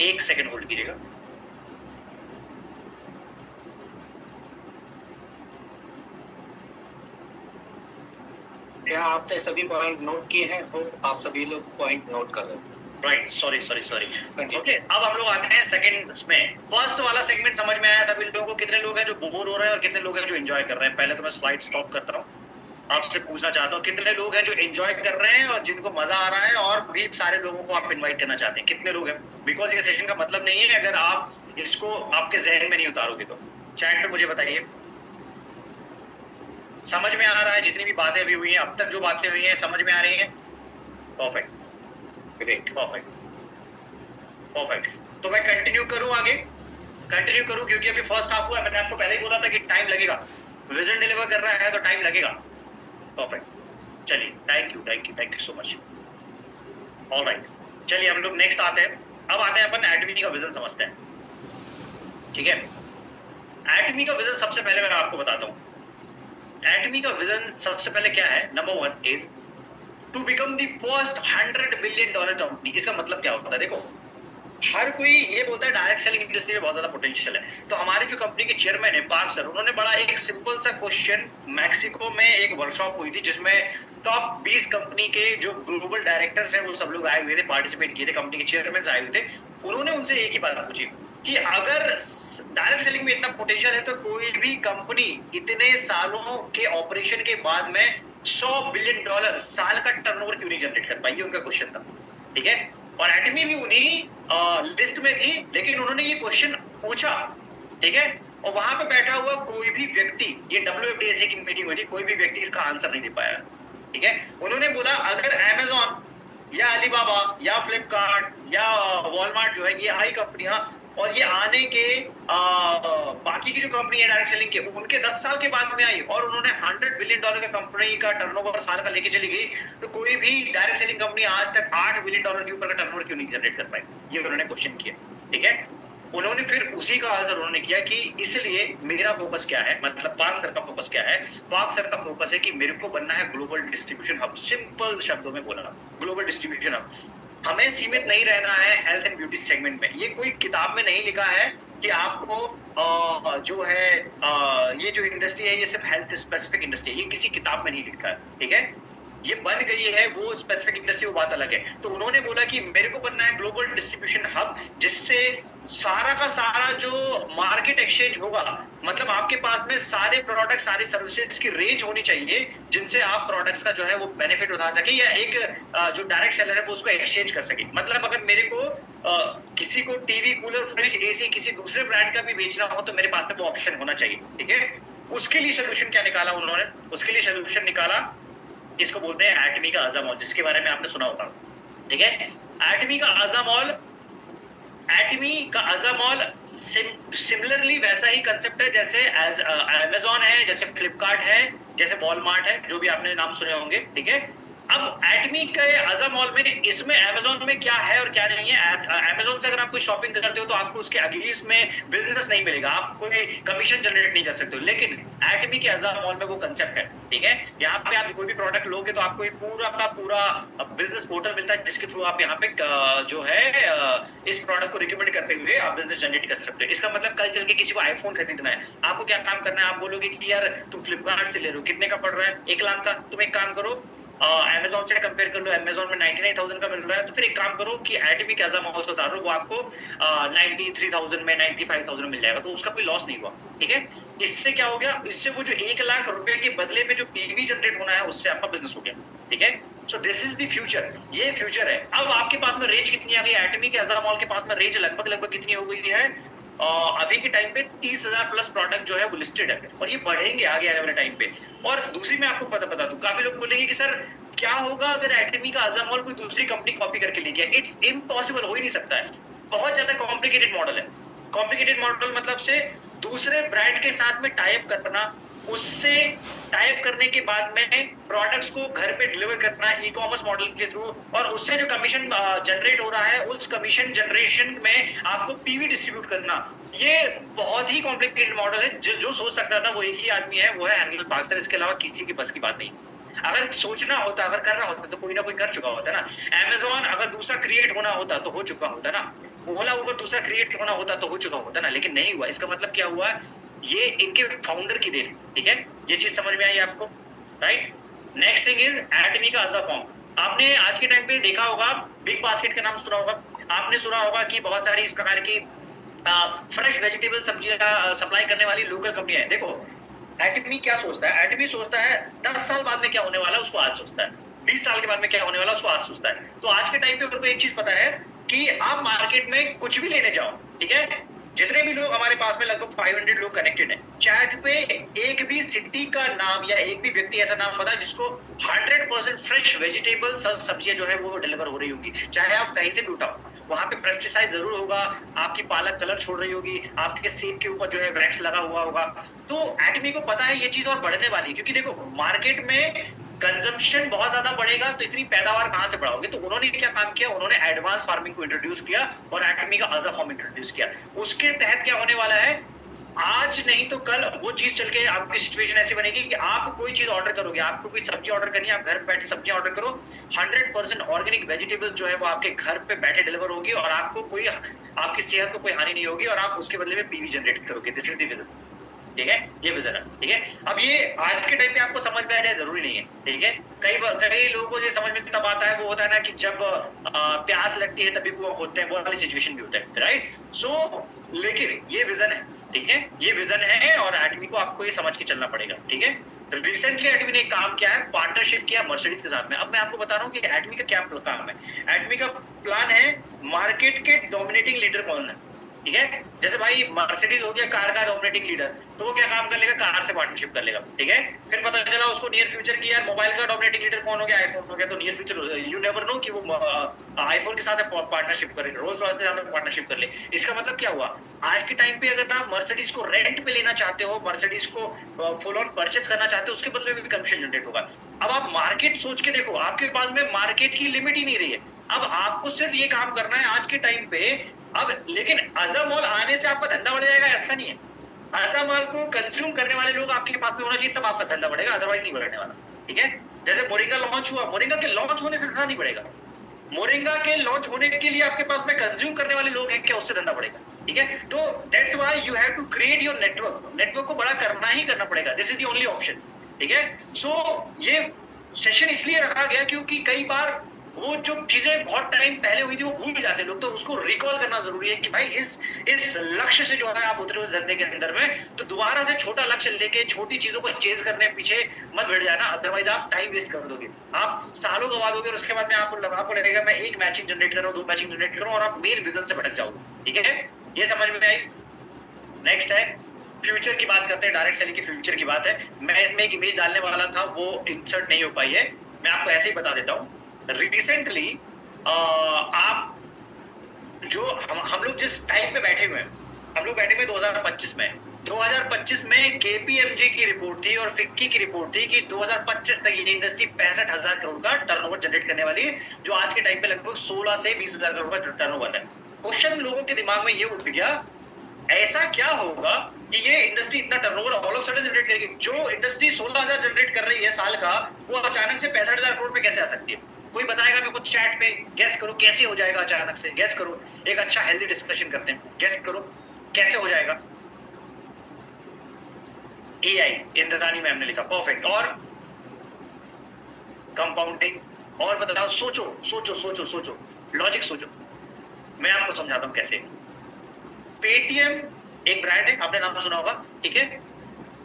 Speaker 5: एक सेकंड होल्ड कीजिएगा।
Speaker 1: क्या आपने सभी पॉइंट नोट किए हैं? तो आप सभी लोग पॉइंट नोट कर लो।
Speaker 5: Right, sorry. ओके, अब हम लोग आते हैं सेकंड में। फर्स्ट वाला सेगमेंट समझ में आया सभी लोगों को? कितने लोग हैं जो बोर हो रहे हैं और कितने लोग हैं जो एंजॉय कर रहे हैं? पहले तो मैं स्लाइड स्टॉप करता हूँ, आपसे पूछना चाहता हूँ कितने लोग हैं जो एंजॉय कर रहे हैं और जिनको मजा आ रहा है, और भी सारे लोगों को आप इन्वाइट करना चाहते हैं? कितने लोग हैं? बिकॉज ये सेशन का मतलब नहीं है अगर आप इसको आपके जहन में नहीं उतारोगे तो। चैट में मुझे बताइए समझ में आ रहा है? जितनी भी बातें अभी हुई हैं, अब तक जो बातें हुई हैं, समझ में आ रही हैं? Perfect, great, perfect. तो मैं कंटिन्यू करूं आगे? कंटिन्यू करूं क्योंकि अभी फर्स्ट हाफ हुआ है। मैंने आपको पहले ही बोला था कि टाइम लगेगा, विजन डिलीवर कर रहा है तो टाइम लगेगा। परफेक्ट, चलिए, thank you so much. Alright, चलिए हम लोग नेक्स्ट आते हैं। अब आते हैं अपन एटमी का विजन समझते हैं, ठीक है। एटमी का विजन सबसे पहले मैं आपको बताता हूं। एटमी का विजन सबसे पहले क्या है? Number 1 is to become the first $100 billion company. इसका मतलब क्या होता है? देखो, हर कोई ये बोलता है डायरेक्ट सेलिंग इंडस्ट्री में बहुत ज्यादा पोटेंशियल है। तो हमारे जो कंपनी के चेयरमैन है पार्क सर, उन्होंने बड़ा एक सिंपल सा क्वेश्चन, मैक्सिको में एक वर्कशॉप हुई थी जिसमें टॉप 20 कंपनी के जो ग्लोबल डायरेक्टर्स हैं वो सब लोग आए हुए थे, पार्टिसिपेट किए थे, कंपनी के चेयरमैन आए हुए थे। उन्होंने उनसे एक ही बात पूछी कि अगर डायरेक्ट सेलिंग में इतना पोटेंशियल है तो कोई भी कंपनी इतने सालों के ऑपरेशन के बाद में $100 बिलियन साल का टर्नओवर क्यों नहीं जनरेट कर पाई? ये उनका क्वेश्चन था, ठीक है। और एटमी भी उन्हीं लिस्ट में थी, लेकिन उन्होंने ये क्वेश्चन पूछा, ठीक है। और वहां पे बैठा हुआ कोई भी व्यक्ति, ये WFDSA की मीटिंग हुई थी, कोई भी व्यक्ति इसका आंसर नहीं दे पाया, ठीक है। उन्होंने बोला अगर अमेजॉन या अलीबाबा या फ्लिपकार्ट या वॉलमार्ट जो है, ये हाई कंपनियां और ये आने के बाकी की जो कंपनी है डायरेक्ट सेलिंग के, उनके 10 साल के बाद में आई और उन्होंने $100 बिलियन का कंपनी का टर्नओवर साल का लेके चली गई। तो कोई भी डायरेक्ट सेलिंग कंपनी आज तक $8 बिलियन के ऊपर का टर्नओवर क्यों नहीं जनरेट कर पाई, ये उन्होंने क्वेश्चन किया। ठीक है, उन्होंने फिर उसी का आंसर उन्होंने किया कि इसलिए मेरा फोकस क्या है, मतलब पार्क सर का फोकस क्या है। पार्क सर का फोकस है कि मेरे को बनना है ग्लोबल डिस्ट्रीब्यूशन हब। सिंपल शब्दों में बोला, ग्लोबल डिस्ट्रीब्यूशन हब। हमें सीमित नहीं रहना है हेल्थ एंड ब्यूटी सेगमेंट में। ये कोई किताब में नहीं लिखा है कि आपको जो है ये जो इंडस्ट्री है ये सिर्फ हेल्थ स्पेसिफिक इंडस्ट्री है, ये किसी किताब में नहीं लिखा है। ठीक है, ये बन गई है वो स्पेसिफिक इंडस्ट्री, वो बात अलग है। तो उन्होंने बोला कि मेरे को बनना है ग्लोबल डिस्ट्रीब्यूशन हब, जिससे सारा का सारा जो मार्केट एक्सचेंज होगा, मतलब आपके पास में सारे प्रोडक्ट सारी सर्विसेज की रेंज होनी चाहिए जिनसे आप प्रोडक्ट्स का जो है वो बेनिफिट उठा सके, या एक जो डायरेक्ट सेलर है वो उसको एक्सचेंज कर सके। मतलब अगर मेरे को किसी को टीवी, कूलर, फ्रिज, एसी किसी दूसरे ब्रांड का भी बेचना हो तो मेरे पास में वो ऑप्शन होना चाहिए। ठीक है, उसके लिए सोल्यूशन क्या निकाला उन्होंने? उसके लिए सोल्यूशन निकाला, इसको बोलते हैं एटमी का अज़ामॉल, जिसके बारे में आपने सुना होगा। ठीक है, एटमी का अज़ामॉल, एटमी का अज़ामॉल सिमिलरली वैसा ही कंसेप्ट है जैसे अमेज़न है, जैसे फ्लिपकार्ट है, जैसे वॉलमार्ट है, जो भी आपने नाम सुने होंगे। ठीक है, अब एटमी के अज़ामॉल में इसमें अमेज़न में क्या है और क्या नहीं है। अमेज़न से अगर आप कोई शॉपिंग करते हो तो आपको उसके अगेंस्ट में बिजनेस नहीं मिलेगा, आप कोई कमीशन जनरेट नहीं कर सकते हो, लेकिन एटमी के अज़ामॉल में वो कंसेप्ट है। ठीक है, यहाँ पे आप कोई भी प्रोडक्ट लोगे तो आपको पूरा का पूरा बिजनेस पोर्टल मिलता है, जिसके थ्रू आप यहाँ पे जो है इस प्रोडक्ट को रिकमेंड करते हुए आप बिजनेस जनरेट कर सकते हो। इसका मतलब कल चल के किसी को आईफोन खरीदना है, आपको क्या काम करना है? आप बोलोगे कि यार तुम फ्लिपकार्ट से ले लो, कितने का पड़ रहा है? 1 लाख का। तुम एक काम करो, अमेज़न से कंपेयर कर लो, अमेज़न में 99,000 का मिल रहा है, तो फिर एक काम करो कि एटमी के अज़ामॉल से उतारो, वो आपको 93,000 में, 95,000 में मिल जाएगा, तो उसका कोई लॉस नहीं हुआ। ठीक है, इससे क्या हो गया? इससे वो जो 1 लाख रुपए के बदले में जो पीवी जनरेट होना है उससे आपका बिजनेस हो गया। ठीक है, सो दिस इज द फ्यूचर, ये फ्यूचर है। अब आपके पास में रेंज कितनी आ गई? एटमी के अज़ामॉल के पास में रेंज लगभग कितनी हो गई है? अभी के टाइम पे 30,000 प्लस प्रोडक्ट जो है वो लिस्टेड है, और ये बढ़ेंगे आगे आने वाले टाइम पे। और दूसरी मैं आपको पता दूं, काफी लोग बोलेंगे कि सर क्या होगा अगर एटमी का अज़ामॉल कोई दूसरी कंपनी कॉपी करके ले गया? इट्स इम्पॉसिबल, हो ही नहीं सकता है। बहुत ज्यादा कॉम्प्लिकेटेड मॉडल है। कॉम्प्लिकेटेड मॉडल मतलब से दूसरे ब्रांड के साथ में टाई अप करना, उससे टाई अप करने के बाद में प्रोडक्ट्स को घर पे डिलीवर करना ई कॉमर्स मॉडल के थ्रू, और उससे जो कमीशन जनरेट हो रहा है उस कमीशन जनरेशन में आपको पीवी डिस्ट्रीब्यूट करना। ये बहुत ही कॉम्प्लिकेटेड मॉडल है। जो सोच सकता था वो एक ही आदमी है, वो है हेनरी पार्क सर। इसके अलावा किसी की बस की बात नहीं। अगर सोचना होता, अगर करना होता तो कोई ना कोई कर चुका होता ना। अमेज़न अगर दूसरा क्रिएट होना होता तो हो चुका होता ना। ओला ऊबर दूसरा क्रिएट होना होता तो हो चुका होता ना, लेकिन नहीं हुआ। इसका मतलब क्या हुआ? ये इनके फाउंडर की देन। ठीक है, ये चीज समझ में आई आपको? राइट। नेक्स्ट थिंग इज एटमी का अज़ाफॉर्म। आपने आज के टाइम पे देखा होगा, बिग बास्केट का नाम सुना होगा, आपने सुना होगा कि बहुत सारी इस प्रकार की फ्रेश वेजिटेबल सब्जियां सप्लाई करने वाली लोकल कंपनियां हैं। देखो एटमी क्या सोचता है? एटमी सोचता है 10 साल बाद में क्या होने वाला है उसको आज सोचता है, 20 साल के बाद में क्या होने वाला है उसको आज सोचता है। तो आज के टाइम पे उनको एक चीज पता है कि आप मार्केट में कुछ भी लेने जाओ, ठीक है, जितने भी लोग हमारे पास में लगभग 500 लोग कनेक्टेड हैं, चैट पे एक भी सिटी का नाम या एक भी व्यक्ति ऐसा नाम बता जिसको 100% फ्रेश वेजिटेबल सब्जियां जो है वो डिलीवर हो रही होगी, चाहे आप कहीं से भी उठाओ। वहां पे पेस्टिसाइड जरूर होगा, आपकी पालक कलर छोड़ रही होगी, आपके सेब के ऊपर जो है वैक्स लगा हुआ होगा। तो एटमी को पता है ये चीज और बढ़ने वाली है, क्योंकि देखो मार्केट में कंजम्पशन बहुत ज्यादा बढ़ेगा तो इतनी पैदावार कहां से बढ़ाओगे? तो उन्होंने क्या काम किया? उन्होंने एडवांस फार्मिंग को इंट्रोड्यूस किया और एटमी का अज़ाफॉर्म इंट्रोड्यूस किया। उसके तहत क्या होने वाला है, आज नहीं तो कल वो चीज चल के आपकी सिचुएशन ऐसी बनेगी कि आप कोई चीज ऑर्डर करोगे, आपको कोई सब्जी ऑर्डर करनी है, आप घर पे बैठे सब्जी ऑर्डर करो, 100% ऑर्गेनिक वेजिटेबल जो है वो आपके घर पे बैठे डिलीवर होगी और आपको कोई, आपकी सेहत को कोई हानि नहीं होगी और आप उसके बदले में पीवी जनरेट करोगे। This is the vision. ठीक है, ये विजन है। ठीक है, अब ये आज के टाइम पे आपको समझ में आ जाए जरूरी नहीं है। ठीक है, कई लोगों को ये समझ में तब आता है, वो होता है ना कि जब प्यास लगती है तभी कुआं खोदते हैं, वो वाली सिचुएशन भी होता है, राइट। सो लेकिन ये विजन है, ठीक है, ये विजन है और एटमी को आपको ये समझ के चलना पड़ेगा। ठीक है, रिसेंटली एटमी ने काम किया है, पार्टनरशिप किया मर्सिडीज के साथ में। अब मैं आपको बता रहा हूँ कि एटमी का क्या काम है। एटमी का प्लान है, मार्केट के डोमिनेटिंग लीडर कौन है, ठीक है। जैसे भाई मर्सिडीज हो गया कार का डोमिनेटिंग लीडर, तो वो क्या काम कर लेगा, कार से पार्टनरशिप कर लेगा, ठीक है। फिर पता चला उसको नियर फ्यूचर की यार मोबाइल का डोमिनेटिंग लीडर कौन हो गया, आईफोन हो गया, तो near future you never know कि वो आईफोन के साथ पार्टनरशिप करे, रोल्स रॉयस के साथ पार्टनरशिप कर ले। इसका मतलब क्या हुआ, आज के टाइम पे अगर आप मर्सिडीज को रेंट पे लेना चाहते हो, मर्सिडीज को फुल ऑन परचेस करना चाहते हो, उसके बदले में भी कमीशन जनरेट होगा। अब आप मार्केट सोच के देखो, आपके पास में मार्केट की लिमिट ही नहीं रही है। अब आपको सिर्फ ये काम करना है आज के टाइम पे। अब लेकिन अज़म मॉल आने से आपका धंधा बढ़ जाएगा, ऐसा नहीं है। अज़म मॉल को कंज्यूम करने वाले लोग आपके पास में होना चाहिए, तब आपका धंधा बढ़ेगा, अदरवाइज नहीं बढ़ने वाला, ठीक है। जैसे मोरिंगा लॉन्च हुआ, मोरिंगा के लॉन्च होने से धंधा नहीं बढ़ेगा, मोरिंगा के लॉन्च होने के लिए आपके पास में कंज्यूम करने वाले लोग हैं क्या, उससे धंधा बढ़ेगा, ठीक है। तो that's why you have to create your network, network को बड़ा करना ही करना पड़ेगा, this is the only option, ठीक है। सो ये सेशन इसलिए रखा गया क्योंकि कई बार वो जो चीजें बहुत टाइम पहले हुई थी वो भूल जाते लोग, तो उसको रिकॉल करना जरूरी है कि भाई इस लक्ष्य से जो है आप उतरे उस धंधे के अंदर में, तो दोबारा से छोटा लक्ष्य लेके छोटी चीजों को चेज करने पीछे मत भिड़ जाना, अदरवाइज आप टाइम वेस्ट कर दोगे, आप सालों गवा दोगे और उसके बाद में आपको लगेगा मैं एक मैचिंग जनरेट कर रहा हूँ, 2 मैचिंग जनरेट कर रहा हूँ, और आप मेन विजन से भटक जाओगे, ठीक है। ये समझ में आई। नेक्स्ट है फ्यूचर की बात करते हैं, डायरेक्ट सेलिंग की फ्यूचर की बात है। मैं इसमें एक इमेज डालने वाला था, वो इंसर्ट नहीं हो पाई है, मैं आपको ऐसे ही बता देता हूँ। रिसेंटली आप जो हम लोग जिस टाइम पे बैठे हुए हैं, हम लोग बैठे हुए 2025 में, 2025 में केपीएमजी की रिपोर्ट थी और फिक्की की रिपोर्ट थी कि 2025 तक ये इंडस्ट्री 65,000 करोड़ का टर्नओवर जनरेट करने वाली है, जो आज के टाइम पे लगभग 16 से 20,000 करोड़ का टर्नओवर है। क्वेश्चन लोगों के दिमाग में ये उठ गया, ऐसा क्या होगा कि ये इंडस्ट्री इतना turnover all of sudden generate करेगी? जो इंडस्ट्री 16,000 जनरेट कर रही है साल का, वो अचानक से 65,000 करोड़ पे कैसे आ सकती है? कोई बताएगा मेरे को चैट पे, गेस करो कैसे हो जाएगा अचानक से, गेस करो। एक अच्छा हेल्दी डिस्कशन करते हैं, गेस करो कैसे हो जाएगा। एआई, इंद्रानी मैम ने लिखा, परफेक्ट। और कंपाउंडिंग, और बताओ, सोचो सोचो सोचो सोचो, लॉजिक सोचो, मैं आपको समझाता हूं कैसे। पेटीएम एक ब्रांड है, आपने नाम सुना होगा, ठीक है।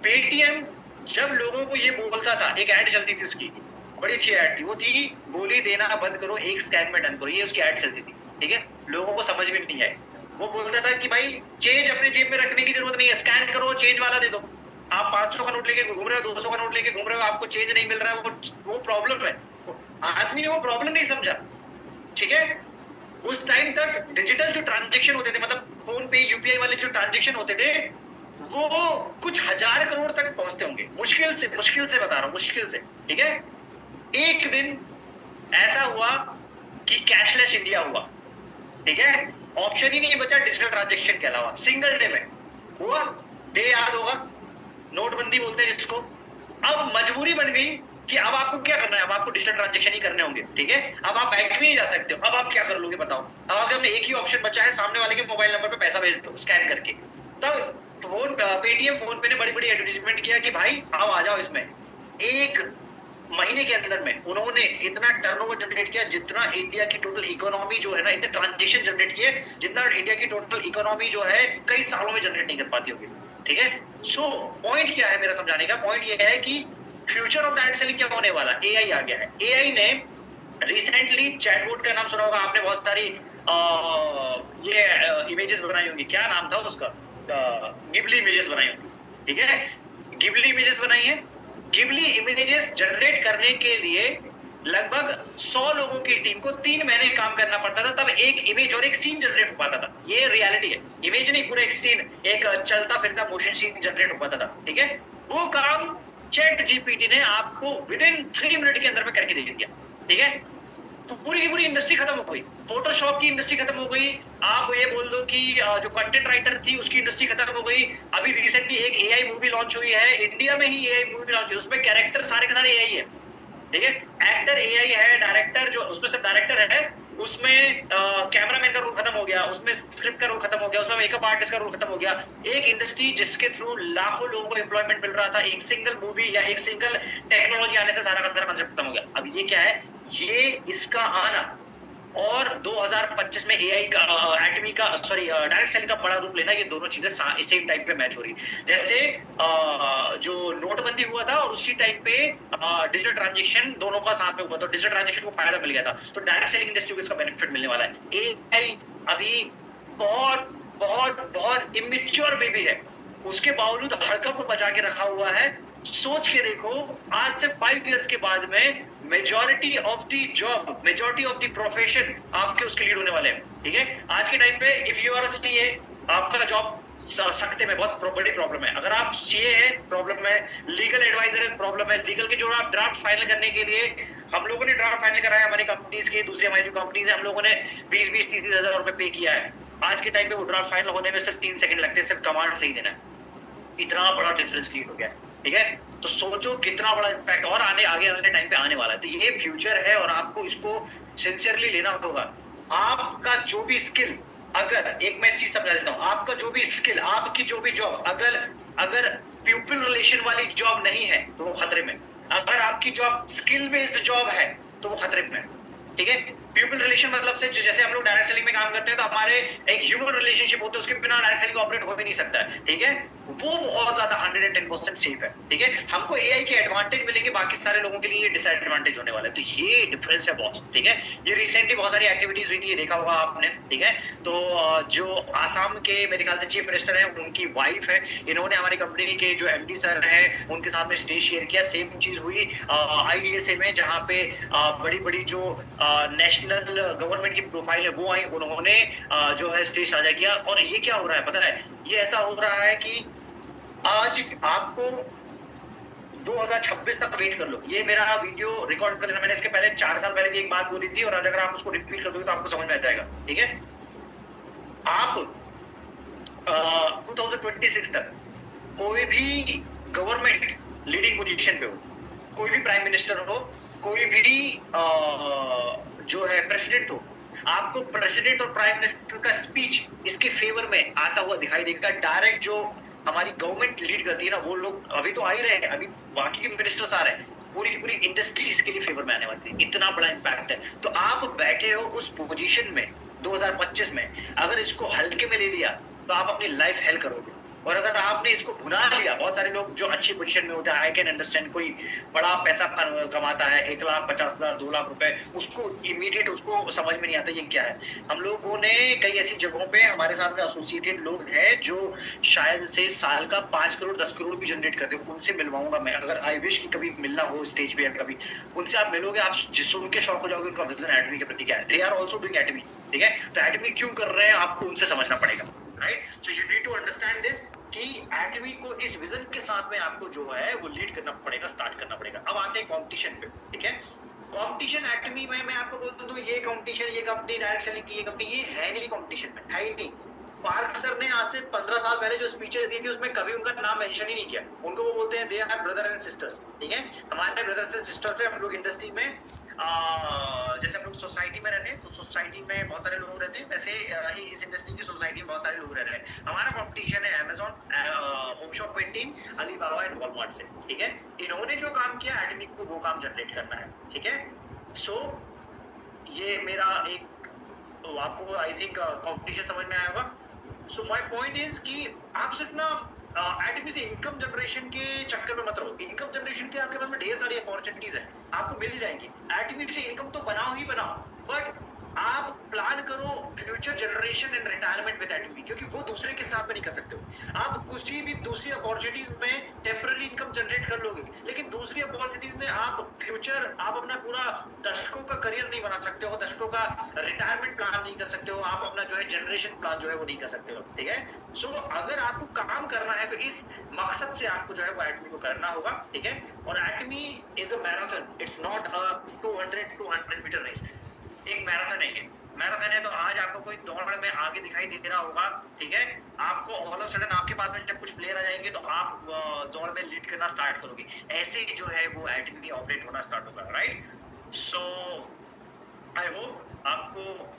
Speaker 5: पेटीएम जब लोगों को ये बोलता था, एक ऐड चलती थी उसकी, बड़ी अच्छी ऐड थी, वो थी गोली देना बंद करो, एक स्कैन में डन करो, ये उसकी ऐड चलती थी, ठीक है। लोगों को समझ में नहीं आई, वो बोलता था कि भाई चेंज अपने जेब में रखने की जरूरत नहीं है, स्कैन करो, चेंज वाला दे दो। आप 500 का नोट लेके घूम रहे हो, 200 का नोट लेके घूम रहे हो, आपको चेंज नहीं मिल रहा है, वो प्रॉब्लम है। आदमी ने वो प्रॉब्लम नहीं समझा, ठीक है। उस टाइम तक डिजिटल जो ट्रांजेक्शन होते थे, मतलब फोन पे यूपीआई वाले जो ट्रांजेक्शन होते थे, वो कुछ 1000 करोड़ तक पहुंचते होंगे, मुश्किल से बता रहा हूं, मुश्किल से, ठीक है। एक दिन ऐसा हुआ कि कैशलेस इंडिया हुआ, ठीक है। ऑप्शन ही नहीं बचा डिजिटल ट्रांजेक्शन के अलावा, सिंगल डे में हुआ, डे याद होगा, नोटबंदी बोलते हैं जिसको। अब मजबूरी बन गई कि अब आपको क्या करना है, अब आपको डिजिटल ट्रांजेक्शन ही करने होंगे, ठीक है। अब आप बैंक भी नहीं जा सकते हो, अब आप क्या कर लोगे बताओ। अब आपके हमने एक ही ऑप्शन बचा है, सामने वाले के मोबाइल नंबर पे पैसा भेज दो स्कैन करके। तब फोन पेटीएम फोन पे ने बड़ी बड़ी एडवर्टाइजमेंट किया कि भाई आओ आ जाओ इसमें। एक महीने के अंदर में उन्होंने इतना टर्नओवर जनरेट किया जितना इंडिया की टोटल इकोनॉमी जो है ना, इतने ट्रांजेक्शन जनरेट किए जितना इंडिया की टोटल इकोनॉमी जो है कई सालों में जनरेट नहीं कर पाती होगी, ठीक है। सो पॉइंट क्या है मेरा समझाने का, पॉइंट ये है कि फ्यूचर ऑफ डायरेक्ट सेलिंग क्या होने वाला, एआई आ गया है। एआई ने रिसेंटली चैटबॉट का नाम सुना होगा आपने, बहुत सारी ये इमेजेस बनाई होंगी, क्या नाम था उसका, गिबली इमेजेस बनाई होंगी, ठीक है। गिबली इमेजेस बनाई है। गिबली इमेजेस जनरेट करने के लिए लगभग 100 लोगों की टीम को 3 महीने काम करना पड़ता था, तब एक इमेज और एक सीन जनरेट हो पाता था। ये रियलिटी है, इमेज नहीं, पूरा एक सीन, एक चलता फिरता मोशन सीन जनरेट हो पाता था, ठीक है। वो काम चैट जीपीटी ने आपको विद इन 3 मिनट के अंदर में करके दे दिया, ठीक है। तो पूरी की पूरी इंडस्ट्री खत्म हो गई, फोटोशॉप की इंडस्ट्री खत्म हो गई। आप ये बोल दो कि जो कंटेंट राइटर थी उसकी इंडस्ट्री खत्म हो गई। अभी रिसेंटली एक एआई मूवी लॉन्च हुई है, इंडिया में ही एआई मूवी लॉन्च हुई, उसमें कैरेक्टर सारे के सारे एआई है, ठीक है। एक्टर एआई है, डायरेक्टर जो उसमें सब डायरेक्टर है, उसमें कैमरामैन का रोल खत्म हो गया, उसमें स्क्रिप्ट का रोल खत्म हो गया, उसमें मेकअप आर्टिस्ट का रोल खत्म हो गया। एक इंडस्ट्री जिसके थ्रू लाखों लोगों को एम्प्लॉयमेंट मिल रहा था, एक सिंगल मूवी या एक सिंगल टेक्नोलॉजी आने से सारा का सारा कंसेप्ट खत्म हो गया। अब ये क्या है, ये इसका आना और 2025 में एआई का एटमी का डायरेक्ट सेलिंग का बड़ा रूप लेना, ये दोनों चीजें सेम टाइम पे मैच हो रही। जैसे जो नोटबंदी हुआ था और उसी टाइम पे डिजिटल ट्रांजेक्शन दोनों का साथ में हुआ, तो डिजिटल ट्रांजेक्शन को फायदा मिल गया था, तो डायरेक्ट सेलिंग इंडस्ट्री को इसका बेनिफिट मिलने वाला है। एआई अभी बहुत बहुत बहुत इमेच्योर बेबी है, उसके बावजूद हड़कंप बचा के रखा हुआ है। सोच के देखो, आज से 5 इयर्स के बाद में majority of the job, majority of the profession आपके उसके लीड होने वाले हैं। ठीक है, आज के टाइम पे इफ यू आर सीए, आपका जॉब सकते में बहुत बड़ी प्रॉब्लम है। अगर आप सीए है प्रॉब्लम है, लीगल एडवाइजर है प्रॉब्लम है, लीगल के जो आप ड्राफ्ट फाइनल करने के लिए, हम लोगों ने ड्राफ्ट फाइनल कराया हमारी कंपनीज की, दूसरी हमारी जो कंपनीज है हम लोगों ने 20-30 हजार रुपए पे किया है। आज के टाइम पे वो ड्राफ्ट फाइनल होने में सिर्फ 3 सेकंड लगते हैं, सिर्फ कमांड से ही देना है। इतना बड़ा डिफरेंस क्रिएट हो गया है। ठीक है, तो सोचो कितना बड़ा इम्पैक्ट और आगे वाले टाइम पे आने वाला है। तो ये फ्यूचर है और आपको इसको सिंसियरली लेना होगा। आपका जो भी स्किल, अगर एक मैं चीज समझा देता हूँ, आपका जो भी स्किल, आपकी जो भी जॉब, अगर पीपल रिलेशन वाली जॉब नहीं है तो वो खतरे में। अगर आपकी जॉब स्किल बेस्ड जॉब है तो वो खतरे में। ठीक है, पीपल रिलेशन मतलब से जैसे हम लोग डायरेक्ट सेलिंग में काम करते हैं तो हमारे एक ह्यूमन रिलेशनशिप होता है, उसके बिना डायरेक्ट सेलिंग ऑपरेट हो ही नहीं सकता है। ठीक है, वो बहुत ज्यादा 110% सेफ है। ठीक है, हमको एआई के एडवांटेज मिलेंगे, बाकी सारे लोगों के लिए ये डिसएडवांटेज होने वाला है। तो ये डिफरेंस है बॉस। ठीक है, ये रिसेंटली बहुत सारी एक्टिविटीज हुई थी, ये देखा होगा आपने। ठीक है, तो जो आसाम के मेरे ख्याल से चीफ मिनिस्टर है, उनकी वाइफ है, इन्होंने हमारी कंपनी के जो एमडी सर है उनके साथ में स्टेज शेयर किया। सेम चीज हुई आईडीएसए में, जहाँ पे बड़ी बड़ी जो नेशनल गवर्नमेंट की प्रोफाइल है वो आई, उन्होंने जो है स्टेज साझा किया। और ये क्या हो रहा है पता है, ये ऐसा हो रहा है कि आज आपको 2026 तक वेट कर लो। ये मेरा वीडियो रिकॉर्ड कर लेना, मैंने इसके पहले 4 साल पहले भी एक बात बोली थी, और आज अगर आप उसको रिपीट कर दोगे तो आपको समझ में आ जाएगा। ठीक है, आप 2026 तक कोई भी गवर्नमेंट लीडिंग पोजीशन पे हो, कोई भी प्राइम मिनिस्टर हो, कोई भी जो है प्रेसिडेंट हो, आपको प्रेसिडेंट और प्राइम मिनिस्टर का स्पीच इसके फेवर में आता हुआ दिखाई देगा। डायरेक्ट जो हमारी गवर्नमेंट लीड करती है ना, वो लोग अभी तो आ ही रहे हैं, अभी बाकी के मिनिस्टर्स आ रहे हैं, पूरी की पूरी इंडस्ट्री इसके लिए फेवर में आने वाली है। इतना बड़ा इम्पैक्ट है। तो आप बैठे हो उस पोजीशन में 2025 में, अगर इसको हल्के में ले लिया तो आप अपनी लाइफ हेल करोगे। और अगर आपने इसको भुना लिया, बहुत सारे लोग जो अच्छी पोजीशन में होते हैं, आई कैन अंडरस्टैंड, कोई बड़ा पैसा कमाता है 1,50,000 2 लाख रुपए, उसको इमीडिएट उसको समझ में नहीं आता ये क्या है। हम लोगों ने कई ऐसी जगहों पे, हमारे साथ में एसोसिएटेड लोग हैं जो शायद से साल का 5 करोड़ 10 करोड़ भी जनरेट करते हैं। उनसे मिलवाऊंगा मैं, अगर आई विश कि कभी मिलना हो स्टेज पे या कभी, उनसे आप मिलोगे, आप जिस उनके शौक हो जाओगे, उनका विजन एटमी के प्रति क्या है। They are also doing Atomy. ठीक है, तो एटमी क्यों कर रहे हैं आपको उनसे समझना पड़ेगा। Right, so you need to understand this कि एटमी को इस विजन के साथ में आपको जो है वो लीड करना पड़ेगा, स्टार्ट करना पड़ेगा। अब आते हैं कंपटीशन पे। ठीक है, कंपटीशन एटमी में मैं आपको बोलता हूँ, ये कंपटीशन, ये कंपनी डायरेक्ट सेलिंग की ये कंपनी, ये है नहीं कंपटीशन में, है ही नहीं। पार्क सर ने आज से 15 साल पहले जो स्पीचेस दी थी उसमें कभी उनका नाम मेंशन ही नहीं किया। उनको वो बोलते हैं they are brother and sisters. ठीक है, हमारे ब्रदर्स एंड सिस्टर्स है। हम लोग इंडस्ट्री में जैसे हम लोग सोसाइटी में रहते हैं, तो सोसाइटी में बहुत सारे लोग रहते हैं, वैसे इस इंडस्ट्री की सोसाइटी में बहुत सारे लोग रह रहे हैं। हमारा कंपटीशन है Amazon, home shop 20, Alibaba and Walmart से। ठीक है, इन्होंने जो काम किया एटमी को वो काम जनरेट करना है। ठीक है, सो ये मेरा एक, आपको आई थिंक कंपटीशन समझ में आया होगा। सो माय पॉइंट इज कि आप सिर्फ ना एटमी से इनकम जनरेशन के चक्कर में मत रहो। इनकम जनरेशन के आपके पास में ढेर सारी अपॉर्चुनिटीज है, आपको मिल ही जाएंगी। एटमी से इनकम तो बनाओ ही बनाओ, बट आप प्लान करो future generation and retirement with Atomy, क्योंकि वो दूसरे के साथ में नहीं कर सकते हो। आप किसी भी दूसरी अपॉर्चुनिटीज में टेम्पररी इनकम जनरेट कर लोगे, लेकिन दूसरी अपॉर्चुनिटीज में आप फ्यूचर, आप अपना पूरा दशकों का करियर नहीं बना सकते हो, दशकों का रिटायरमेंट प्लान नहीं कर सकते हो, आप अपना जो है जनरेशन प्लान जो है वो नहीं कर सकते हो। ठीक है, सो अगर आपको काम करना है तो इस मकसद से आपको जो है वो एटमी को करना होगा। ठीक है, और Atomy is a marathon, it's not a 200 metre race. एक मैराथन है, ये मैराथन है। तो आज आपको कोई दौड़ में आगे दिखाई दे रहा होगा, ठीक है, आपको ऑल ऑफ सडन आपके पास में जब कुछ प्लेयर आ जाएंगे तो आप दौड़ में लीड करना स्टार्ट करोगे। ऐसे जो है वो एटमी ऑपरेट होना स्टार्ट होगा। राइट, सो आई होप आपको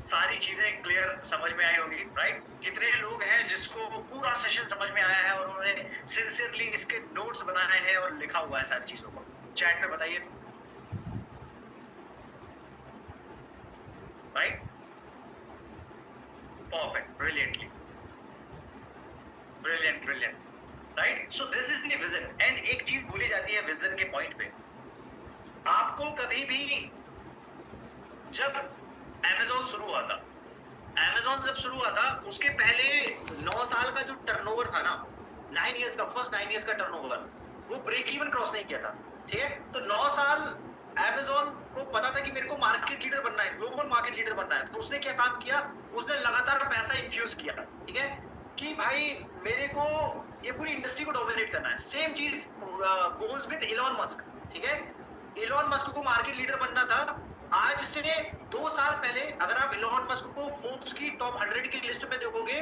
Speaker 5: सारी चीजें क्लियर समझ में आई होगी। राइट, कितने लोग हैं जिसको पूरा सेशन समझ में आया है और उन्होंने सिंसियरली इसके नोट्स बनाए हैं और लिखा हुआ है सारी चीजों को, चैट में बताइए। Right? Perfect, brilliant. Right? So this is the vision. And एक चीज भूली जाती है विजन के पॉइंट पे। आपको कभी भी, जब Amazon शुरू हुआ था, Amazon जब शुरू हुआ था उसके पहले 9 साल का जो टर्नओवर था ना, 9 इयर्स का, फर्स्ट 9 इयर्स का टर्नओवर, वो ब्रेक इवन क्रॉस नहीं किया था, ठीक है। तो 9 साल Amazon को पता था कि मेरे को मार्केट लीडर बनना है, ग्लोबल मार्केट लीडर बनना है, तो उसने क्या काम किया, उसने लगातार पैसा इन्फ्यूज किया, ठीक है, कि भाई मेरे को ये पूरी इंडस्ट्री को डोमिनेट करना है। सेम चीज गोल्स विद इलॉन मस्क, ठीक है। इलॉन मस्क को मार्केट लीडर बनना था। आज से 2 साल पहले अगर आप इलॉन मस्क को फोर्ब्स की टॉप 100 की लिस्ट में देखोगे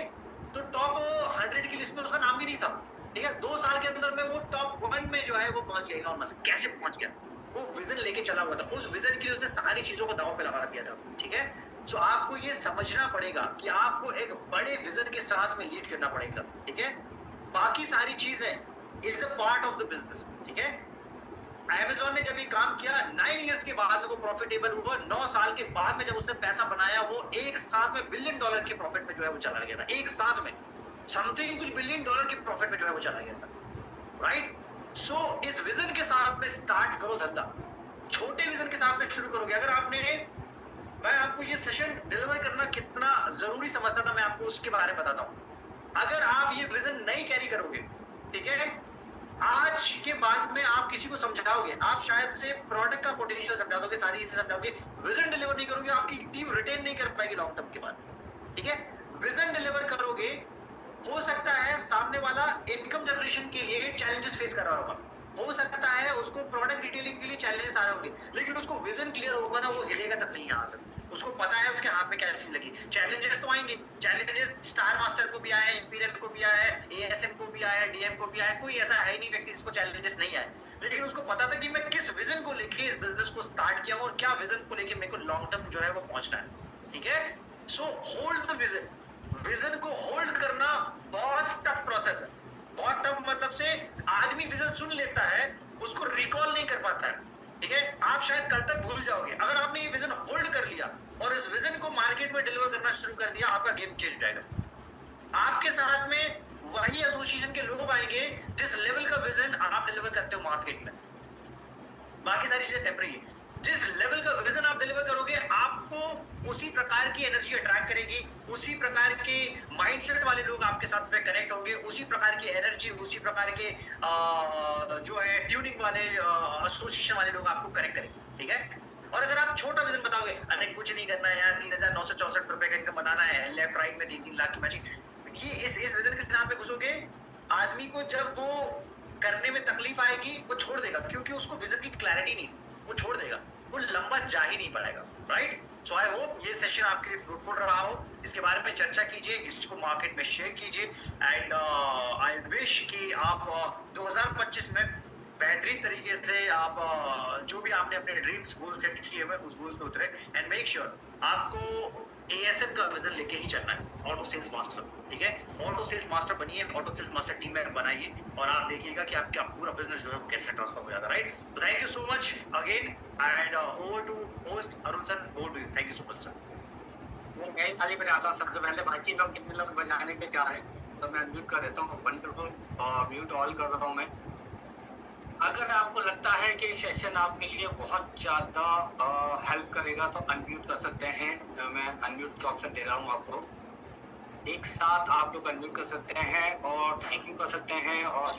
Speaker 5: तो टॉप 100 की लिस्ट में उसका नाम भी नहीं था, ठीक है। 2 साल के अंदर में वो टॉप 1 में जो है वो पहुंच गया। इलॉन मस्क कैसे पहुंच गया? वो विजन लेके चला हुआ था, उस विजन के लिए उसने सारी चीजों को दांव पे लगा दिया था, ठीक है। सो आपको ये समझना पड़ेगा कि आपको एक बड़े विजन के साथ में लीड करना पड़ेगा, ठीक है। बाकी सारी चीजें is a part of the business, ठीक है। Amazon ने जब ये काम किया 9 इयर्स के बाद में वो प्रॉफिटेबल हुआ। 9 साल के बाद में जब उसने पैसा बनाया वो एक साथ में $1 बिलियन के प्रॉफिट में जो है वो चला गया था। एक साथ में समथिंग कुछ $1 बिलियन के प्रॉफिट में जो है वो चला गया था, राइट। सो इस विजन के साथ में स्टार्ट करो धंधा। छोटे विजन के साथ में शुरू करोगे। अगर आपने, मैं आपको ये सेशन डिलीवर करना कितना जरूरी समझता था मैं आपको उसके बारे में बताता हूँ। अगर आप ये विजन नहीं कैरी करोगे, ठीक है, आज के बाद में आप किसी को समझाओगे, आप शायद से प्रोडक्ट का पोटेंशियल समझा दोगे, सारी चीजें समझाओगे, विजन डिलीवर नहीं करोगे, आपकी टीम रिटेन नहीं कर पाएगी लॉन्ग टर्म के बाद, ठीक है। विजन डिलीवर करोगे, हो सकता है सामने वाला इनकम जनरेशन के लिए चैलेंजेस फेस कर रहा होगा, हो सकता है उसको प्रोडक्ट रिटेलिंग के लिए चैलेंजेस आ रहे होंगे, लेकिन उसको विजन क्लियर होगा ना, वो हिलेगा तक नहीं यहाँ से। उसको पता है उसके हाथ में क्या चीज लगी। चैलेंजेस तो आएंगे, चैलेंजेस स्टार मास्टर को भी आया है, इंपीरियल को भी आया है, एएसएम को भी आया है, डीएम को भी आया है। कोई ऐसा है नहीं व्यक्ति जिसको चैलेंजेस नहीं आए, लेकिन उसको पता था कि मैं किस विजन को लेके इस बिजनेस को स्टार्ट किया और क्या विजन को लेके मेरे को लॉन्ग टर्म जो है वो पहुंचना है, ठीक है। So hold the vision. Vision को होल्ड करना बहुत टफ प्रोसेस है। बहुत टफ मतलब से आदमी विजन सुन लेता है, उसको रिकॉल नहीं कर पाता है, ठीक है। आप शायद कल तक भूल जाओगे। अगर आपने ये विजन होल्ड कर लिया और इस विजन को मार्केट में डिलीवर करना शुरू कर दिया, आपका गेम चेंज हो जाएगा। आपके साथ में वही एसोसिएशन के लोग आएंगे जिस लेवल का विजन आप डिलीवर करते हो मार्केट में। बाकी सारी चीजें टेम्परेरी है। जिस लेवल का विजन आप डिलीवर करोगे, आपको उसी प्रकार की एनर्जी अट्रैक्ट करेगी, उसी प्रकार के माइंडसेट वाले लोग आपके साथ में कनेक्ट होंगे, उसी प्रकार की एनर्जी, उसी प्रकार के जो है ट्यूनिंग वाले एसोसिएशन वाले लोग आपको कनेक्ट करेंगे, ठीक है। और अगर आप छोटा विजन बताओगे, अरे कुछ नहीं करना है यार, 3,964 रुपए का इनकम बनाना है, लेफ्ट राइट में 3-3 लाख की मैचिंग, ये इस विजन के साथ में घुसोगे, आदमी को जब वो करने में तकलीफ आएगी वो छोड़ देगा, क्योंकि उसको विजन की क्लैरिटी नहीं, वो छोड़ देगा, वो लंबा जा ही नहीं पाएगा, राइट। सो आई होप ये सेशन आपके लिए फ्रूटफुल रहा हो। इसके बारे में चर्चा कीजिए, इसको मार्केट में शेयर कीजिए, एंड आई विश कि आप 2025 में बेहतरीन तरीके से आप जो भी आपने अपने ड्रीम्स गोल सेट किए हुए उस गोल्स पे उतरे, एंड मेक श्योर आपको एएसएम का विजन लेके ही चलना है, ऑटो सेल्स मास्टर, ठीक है। ऑटो सेल्स मास्टर बनिए, ऑटो सेल्स मास्टर टीम में बनाइए, और आप देखिएगा कि आपका पूरा बिजनेस जो है वो कैसे ट्रांसफॉर्म हो जाता है, राइट। तो thank you so much again, and over to host Arun sir, over to you. Thank you so much sir.
Speaker 1: मैं खाली पे आता सबसे पहले, बाकी तो कितने लोग बनाने के क्या है तो मैं म्यूट कर देता हूँ। वंडरफुल, और म्यूट ऑल कर रहा हूँ मैं। अगर आपको लगता है कि सेशन आपके लिए बहुत ज़्यादा हेल्प करेगा तो अनम्यूट कर सकते हैं। मैं अनम्यूट का ऑप्शन दे रहा हूँ आपको। एक साथ आप लोग अनम्यूट कर सकते हैं और थैंक यू कर सकते हैं और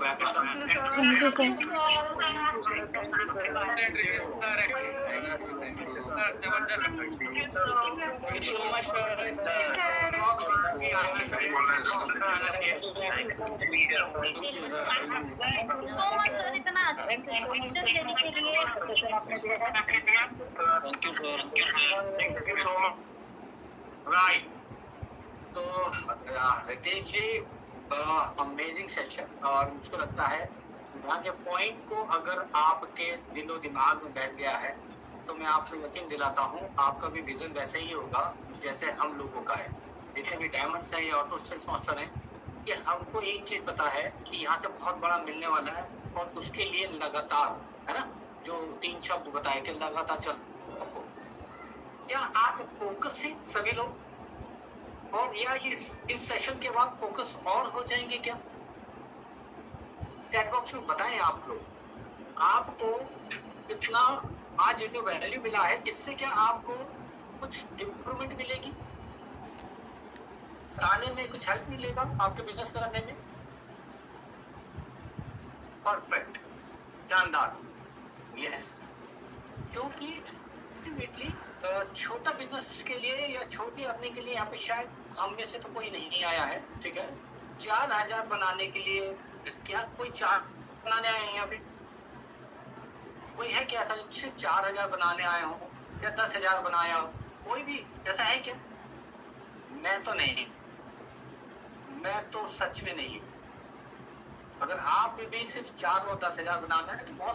Speaker 4: इतना अच्छा इंट्रोडक्शन देने के लिए
Speaker 1: राइट। तो रितेश जी, अमेजिंग सेशन, और मुझको लगता है यहाँ के पॉइंट को अगर आपके दिलो दिमाग में बैठ गया है तो मैं आपसे यकीन दिलाता हूँ आपका भी विजन वैसे ही होगा जैसे हम लोगों का है। जितने भी डायमंड्स हैं या ऑटो सेल्स मास्टर हैं, कि हमको एक चीज पता है कि यहाँ से बहुत बड़ा मिलने वाला है, और उसके लिए लगातार, है ना, जो 3 शब्द बताए कि लगातार चल। क्या आप फोकस है सभी लोग, और या इस सेशन के बाद फोकस और हो जाएंगे क्या? चैट बॉक्स में बताएं आप लोग। आपको इतना आज जो वैल्यू मिला है, इससे क्या आपको कुछ इम्प्रूवमेंट मिलेगी? बताने में कुछ हेल्प मिलेगा आपके बिजनेस करने में? परफेक्ट, शानदार, यस। क्योंकि अल्टीमेटली छोटा बिजनेस के लिए या छोटी अर्निंग के लिए यहाँ पे शायद हम में से तो कोई नहीं आया है, ठीक है। 4000 बनाने के लिए क्या कोई 4 बनाने आए हैं यहाँ पे? कोई है क्या ऐसा जो सिर्फ 4000 बनाने आए हो या 10,000 बनाया हो? कोई भी ऐसा है क्या? मैं तो नहीं, मैं तो सच में नहीं। अगर आप भी सिर्फ 4 और 10,000 बनाना है तो बहुत